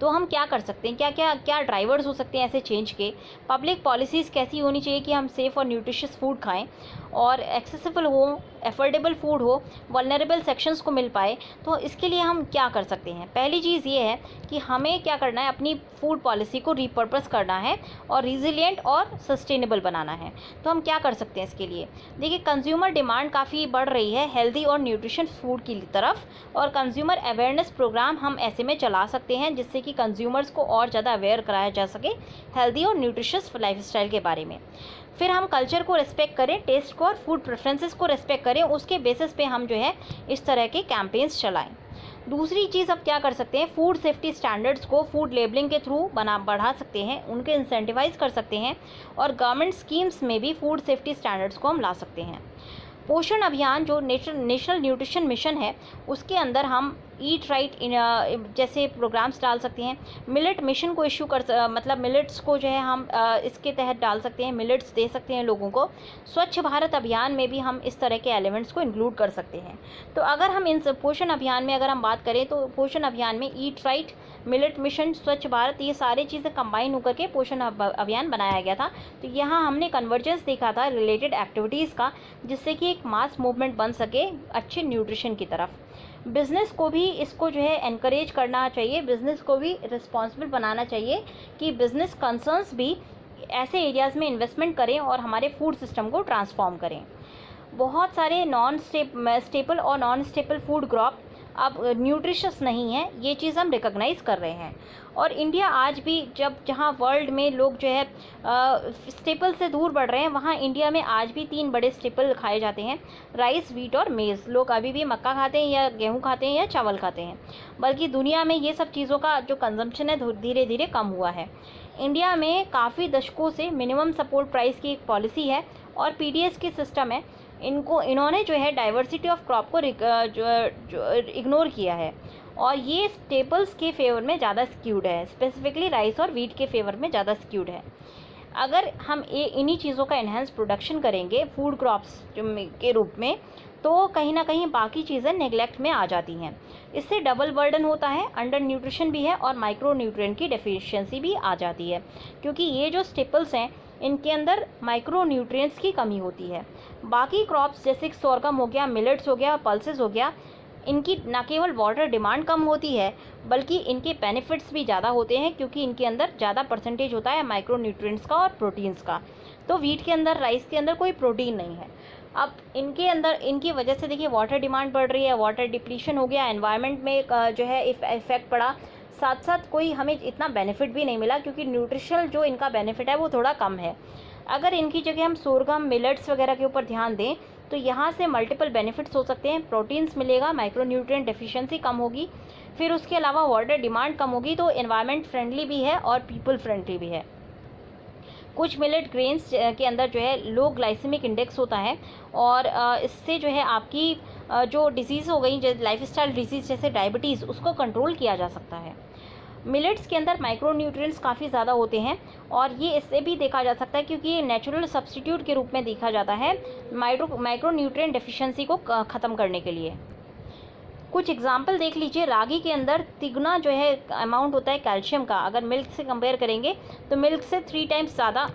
तो हम क्या कर सकते हैं, क्या ड्राइवर्स हो सकते हैं ऐसे चेंज के? पब्लिक पॉलिसीज़ कैसी होनी चाहिए कि हम सेफ़ और न्यूट्रिशियस फूड खाएं और एक्सेसिबल हो, एफोर्डेबल फूड हो, वल्नरेबल सेक्शंस को मिल पाए। तो इसके लिए हम क्या कर सकते हैं? पहली चीज़ ये है कि हमें क्या करना है, अपनी फूड पॉलिसी को रीपर्पस करना है और रिजिलिएंट और सस्टेनेबल बनाना है। तो हम क्या कर सकते हैं इसके लिए? देखिए, कंज्यूमर डिमांड काफ़ी बढ़ रही है हेल्दी और न्यूट्रिशियस फूड की तरफ, और कंज्यूमर अवेयरनेस प्रोग्राम हम ऐसे में चला सकते हैं जिससे कि कंज्यूमर्स को और ज़्यादा अवेयर कराया जा सके हेल्दी और न्यूट्रिशियस लाइफस्टाइल के बारे में। फिर हम कल्चर को रिस्पेक्ट करें, टेस्ट को और फूड प्रेफरेंसेस को रिस्पेक्ट करें, उसके बेसिस पे हम जो है इस तरह के कैंपेन्स चलाएं। दूसरी चीज़ अब क्या कर सकते हैं, फूड सेफ्टी स्टैंडर्ड्स को फूड लेबलिंग के थ्रू बढ़ा सकते हैं, उनके इंसेंटिवाइज कर सकते हैं, और गवर्नमेंट स्कीम्स में भी फूड सेफ्टी स्टैंडर्ड्स को हम ला सकते हैं। पोषण अभियान जो नेशनल न्यूट्रिशन मिशन है, उसके अंदर हम ईट राइट जैसे प्रोग्राम्स डाल सकते हैं। मिलेट मिशन को मतलब मिलेट्स को जो है हम इसके तहत डाल सकते हैं, मिलेट्स दे सकते हैं लोगों को। स्वच्छ भारत अभियान में भी हम इस तरह के एलिमेंट्स को इंक्लूड कर सकते हैं। तो अगर हम इन पोषण अभियान में अगर हम बात करें, तो पोषण अभियान में ईट राइट, मिलेट मिशन, स्वच्छ भारत, ये सारी चीज़ें कंबाइन होकर के पोषण अभियान बनाया गया था। तो यहाँ हमने कन्वर्जेंस देखा था रिलेटेड एक्टिविटीज़ का, जिससे कि एक मास मूवमेंट बन सके अच्छे न्यूट्रिशन की तरफ। बिज़नेस को भी इसको जो है एनकरेज करना चाहिए, बिज़नेस को भी रिस्पॉन्सिबल बनाना चाहिए कि बिज़नेस कंसर्न्स भी ऐसे एरियाज़ में इन्वेस्टमेंट करें और हमारे फूड सिस्टम को ट्रांसफॉर्म करें। बहुत सारे स्टेपल और नॉन स्टेपल फूड क्रॉप अब न्यूट्रिशियस नहीं है, ये चीज़ हम रिकॉग्नाइज़ कर रहे हैं। और इंडिया आज भी जहाँ वर्ल्ड में लोग जो है स्टेपल से दूर बढ़ रहे हैं, वहाँ इंडिया में आज भी 3 बड़े स्टेपल खाए जाते हैं, राइस, व्हीट और मेज़। लोग अभी भी मक्का खाते हैं या गेहूँ खाते हैं या चावल खाते हैं, बल्कि दुनिया में ये सब चीज़ों का जो कंजम्पशन है धीरे धीरे कम हुआ है। इंडिया में काफ़ी दशकों से मिनिमम सपोर्ट प्राइस की एक पॉलिसी है और पीडीएस की सिस्टम है। इन्होंने जो है डाइवर्सिटी ऑफ क्रॉप को इग्नोर किया है, और ये स्टेपल्स के फेवर में ज़्यादा स्क्यूड है, स्पेसिफिकली राइस और व्हीट के फेवर में ज़्यादा स्क्यूड है। अगर हम इन्हीं चीज़ों का एनहेंस प्रोडक्शन करेंगे फूड क्रॉप्स के रूप में, तो कहीं ना कहीं बाकी चीज़ें नेग्लेक्ट में आ जाती हैं। इससे डबल बर्डन होता है, अंडर न्यूट्रिशन भी है और माइक्रो न्यूट्रिएंट की डेफिशिएंसी भी आ जाती है, क्योंकि ये जो स्टेपल्स हैं इनके अंदर माइक्रो न्यूट्रिएंट्स की कमी होती है। बाकी क्रॉप्स जैसे सोरगम हो गया, मिलेट्स हो गया, पल्सेस हो गया, इनकी न केवल वाटर डिमांड कम होती है बल्कि इनके बेनिफिट्स भी ज़्यादा होते हैं, क्योंकि इनके अंदर ज़्यादा परसेंटेज होता है माइक्रो न्यूट्रिएंट्स का और प्रोटीन्स का। तो व्हीट के अंदर, राइस के अंदर कोई प्रोटीन नहीं है। अब इनके अंदर इनकी वजह से देखिए वाटर डिमांड बढ़ रही है, वाटर डिप्लीशन हो गया, एनवायरनमेंट में जो है इफेक्ट पड़ा, साथ साथ कोई हमें इतना बेनिफिट भी नहीं मिला, क्योंकि न्यूट्रिशनल जो इनका बेनिफिट है वो थोड़ा कम है। अगर इनकी जगह हम सोरगम, मिलेट्स वगैरह के ऊपर ध्यान दें तो यहाँ से मल्टीपल बेनिफिट्स हो सकते हैं। प्रोटीन्स मिलेगा, माइक्रो न्यूट्रिएंट डेफिशिएंसी कम होगी, फिर उसके अलावा वाटर डिमांड कम होगी, तो एनवायरनमेंट फ्रेंडली भी है और पीपल फ्रेंडली भी है। कुछ मिलेट ग्रेन्स के अंदर जो है लो ग्लाइसेमिक इंडेक्स होता है, और इससे जो है आपकी जो डिजीज़ हो गई, जैसे लाइफस्टाइल डिजीज़ जैसे डायबिटीज़, उसको कंट्रोल किया जा सकता है। मिलेट्स के अंदर माइक्रो न्यूट्रिएंट्स काफ़ी ज़्यादा होते हैं, और ये इससे भी देखा जा सकता है क्योंकि ये नेचुरल सब्स्टिट्यूट के रूप में देखा जाता है माइक्रो न्यूट्रिएंट डेफिशिएंसी को ख़त्म करने के लिए। कुछ एग्जाम्पल देख लीजिए, रागी के अंदर तिगुना जो है अमाउंट होता है कैल्शियम का, अगर मिल्क से कंपेयर करेंगे तो मिल्क से 3 टाइम्स ज़्यादा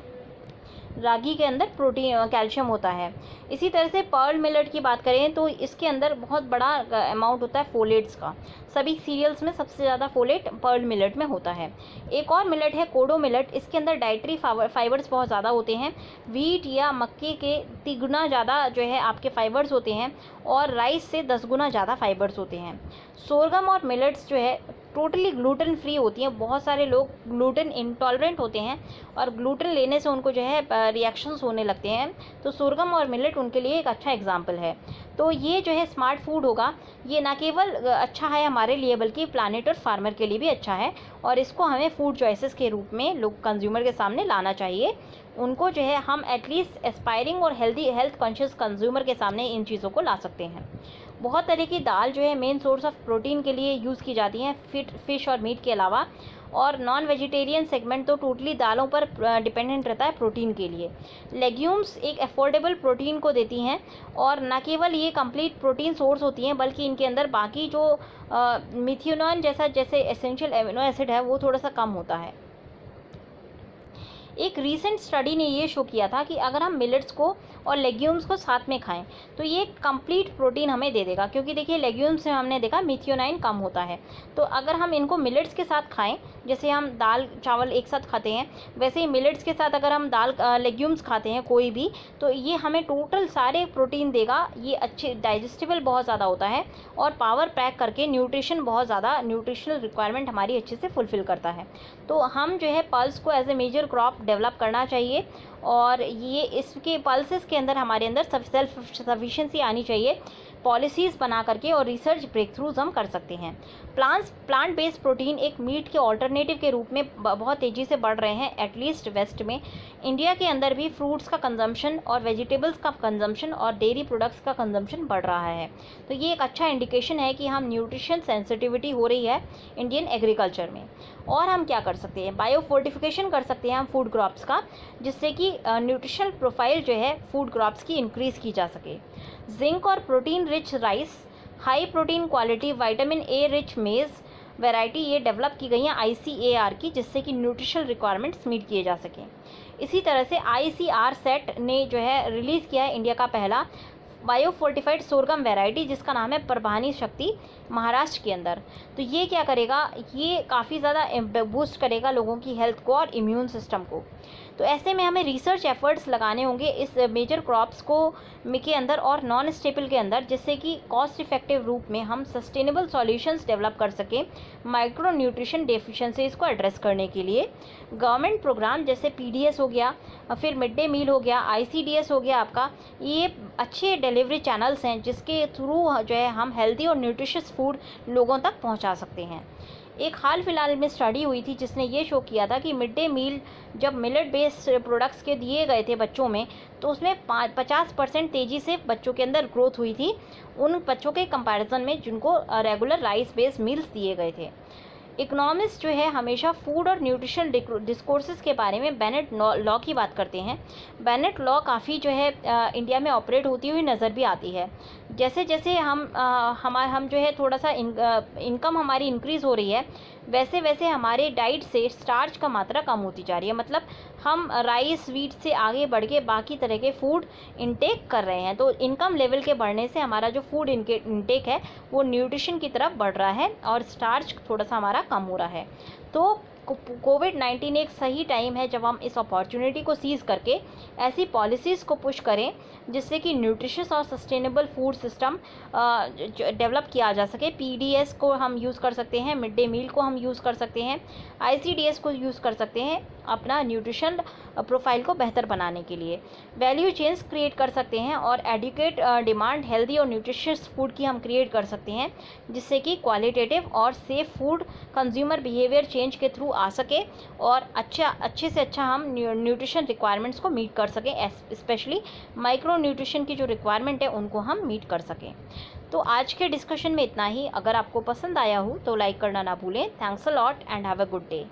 रागी के अंदर प्रोटीन कैल्शियम होता है। इसी तरह से पर्ल मिलेट की बात करें तो इसके अंदर बहुत बड़ा अमाउंट होता है फोलेट्स का। सभी सीरियल्स में सबसे ज़्यादा फोलेट पर्ल मिलेट में होता है। एक और मिलेट है कोडो मिलेट, इसके अंदर डाइटरी फाइबर्स बहुत ज़्यादा होते हैं। व्हीट या मक्के के 3 गुना ज़्यादा जो है आपके फाइबर्स होते हैं, और राइस से 10 गुना ज़्यादा फाइबर्स होते हैं। सोरगम और मिलेट्स जो है टोटली ग्लूटेन फ्री होती हैं। बहुत सारे लोग ग्लूटेन इंटॉलरेंट होते हैं और ग्लूटेन लेने से उनको जो है रिएक्शंस होने लगते हैं, तो सोरगम और मिलेट उनके लिए एक अच्छा एग्जाम्पल है। तो ये जो है स्मार्ट फूड होगा, ये ना केवल अच्छा है हमारे लिए बल्कि प्लानेट और फार्मर के लिए भी अच्छा है, और इसको हमें फूड चॉइसेस के रूप में लोग कंज्यूमर के सामने लाना चाहिए। उनको जो है हम एटलीस्ट एस्पायरिंग और हेल्थ कॉन्शियस कंज्यूमर के सामने इन चीज़ों को ला सकते हैं। बहुत तरह की दाल जो है मेन सोर्स ऑफ प्रोटीन के लिए यूज़ की जाती हैं, फिश और मीट के अलावा, और नॉन वेजिटेरियन सेगमेंट तो टोटली दालों पर डिपेंडेंट रहता है प्रोटीन के लिए। लेग्यूम्स एक अफोर्डेबल प्रोटीन को देती हैं, और न केवल ये कंप्लीट प्रोटीन सोर्स होती हैं बल्कि इनके अंदर बाकी जो मिथ्योनाइन जैसे एसेंशियल एमिनो एसिड है वो थोड़ा सा कम होता है। एक रीसेंट स्टडी ने ये शो किया था कि अगर हम मिलेट्स को और लेग्यूम्स को साथ में खाएं तो ये कंप्लीट प्रोटीन हमें दे देगा, क्योंकि देखिए लेग्यूम्स में हमने देखा मिथियोनाइन कम होता है। तो अगर हम इनको मिलेट्स के साथ खाएं, जैसे हम दाल चावल एक साथ खाते हैं, वैसे ही मिलेट्स के साथ अगर हम लेग्यूम्स खाते हैं कोई भी, तो ये हमें टोटल सारे प्रोटीन देगा। ये अच्छे डाइजेस्टिबल बहुत ज़्यादा होता है और पावर पैक करके न्यूट्रिशनल रिक्वायरमेंट हमारी अच्छे से फुलफ़िल करता है। तो हम जो है पल्स को as a major crop develop करना चाहिए, और ये इसके पल्सेस के अंदर हमारे अंदर सेल्फ सफिशिएंसी आनी चाहिए। पॉलिसीज़ बना करके और रिसर्च ब्रेक थ्रूज हम कर सकते हैं। प्लांट बेस्ड प्रोटीन एक मीट के ऑल्टरनेटिव के रूप में बहुत तेज़ी से बढ़ रहे हैं, एटलीस्ट वेस्ट में। इंडिया के अंदर भी फ्रूट्स का कंजम्पशन और वेजिटेबल्स का कंजम्पशन और डेयरी प्रोडक्ट्स का कंजम्पशन बढ़ रहा है। तो ये एक अच्छा इंडिकेशन है कि हम न्यूट्रिशन सेंसिटिविटी हो रही है इंडियन एग्रीकल्चर में। और हम क्या कर सकते हैं, बायो फोर्टिफिकेशन कर सकते हैं हम फूड क्रॉप्स का, जिससे कि न्यूट्रिशनल प्रोफाइल जो है फूड क्रॉप्स की इंक्रीज़ की जा सके। जिंक और protein rich rice, high protein quality vitamin A rich मेज़ वैरायटी ये डेवलप की गई हैं ICAR की, जिससे कि न्यूट्रिशनल रिक्वायरमेंट्स मीट किए जा सकें। इसी तरह से ICAR सेट ने जो है रिलीज़ किया है इंडिया का पहला बायो फोर्टिफाइड सोरगम वैरायटी, जिसका नाम है परभानी शक्ति, महाराष्ट्र के अंदर। तो ये क्या करेगा, ये काफ़ी ज़्यादा बूस्ट करेगा लोगों की हेल्थ को और इम्यून सिस्टम को। तो ऐसे में हमें रिसर्च एफर्ट्स लगाने होंगे इस मेजर क्रॉप्स को के अंदर और नॉन स्टेपल के अंदर, जिससे कि कॉस्ट इफेक्टिव रूप में हम सस्टेनेबल सॉल्यूशंस डेवलप कर सकें माइक्रो न्यूट्रिशन डेफिशिएंसीज को एड्रेस करने के लिए। गवर्नमेंट प्रोग्राम जैसे PDS हो गया, फिर मिड डे मील हो गया, ICDS हो गया आपका, ये अच्छे डिलीवरी चैनल्स हैं जिसके थ्रू जो है हम हेल्दी और न्यूट्रिशियस फूड लोगों तक पहुंचा सकते हैं। एक हाल फिलहाल में स्टडी हुई थी जिसने ये शो किया था कि मिड डे मील जब मिलेट बेस्ड प्रोडक्ट्स के दिए गए थे बच्चों में, तो उसमें 50% तेज़ी से बच्चों के अंदर ग्रोथ हुई थी उन बच्चों के कंपैरिजन में जिनको रेगुलर राइस बेस्ड मील्स दिए गए थे। इकोनॉमिस्ट जो है हमेशा फूड और न्यूट्रिशन डिस्कोर्सेस के बारे में बेनेट लॉ की बात करते हैं। बेनेट लॉ काफ़ी जो है इंडिया में ऑपरेट होती हुई नज़र भी आती है। जैसे जैसे हम जो है थोड़ा सा इनकम हमारी इंक्रीज़ हो रही है, वैसे वैसे हमारे डाइट से स्टार्च का मात्रा कम होती जा रही है। मतलब हम राइस व्हीट से आगे बढ़ के बाकी तरह के फूड इनटेक कर रहे हैं। तो इनकम लेवल के बढ़ने से हमारा जो फूड इनटेक है वो न्यूट्रिशन की तरफ बढ़ रहा है और स्टार्च थोड़ा सा हमारा कम हो रहा है। तो कोविड-19 एक सही टाइम है जब हम इस अपॉर्चुनिटी को सीज़ करके ऐसी पॉलिसीज़ को पुश करें जिससे कि न्यूट्रिशियस और सस्टेनेबल फूड सिस्टम डेवलप किया जा सके। PDS को हम यूज़ कर सकते हैं, मिड डे मील को हम यूज़ कर सकते हैं, ICDS को यूज़ कर सकते हैं अपना न्यूट्रिशन प्रोफाइल को बेहतर बनाने के लिए। वैल्यू चेन्स क्रिएट कर सकते हैं और एडुकेट डिमांड हेल्दी और न्यूट्रिशियस फूड की हम क्रिएट कर सकते हैं, जिससे कि क्वालिटेटिव और safe food consumer behaviour change के थ्रू आ सके और अच्छे से अच्छा हम न्यूट्रिशन रिक्वायरमेंट्स को मीट कर सकें। स्पेशली माइक्रो न्यूट्रिशन की जो रिक्वायरमेंट है उनको हम मीट कर सकें। तो आज के डिस्कशन में इतना ही। अगर आपको पसंद आया हो तो लाइक करना ना भूलें। Thanks a lot and have a good day.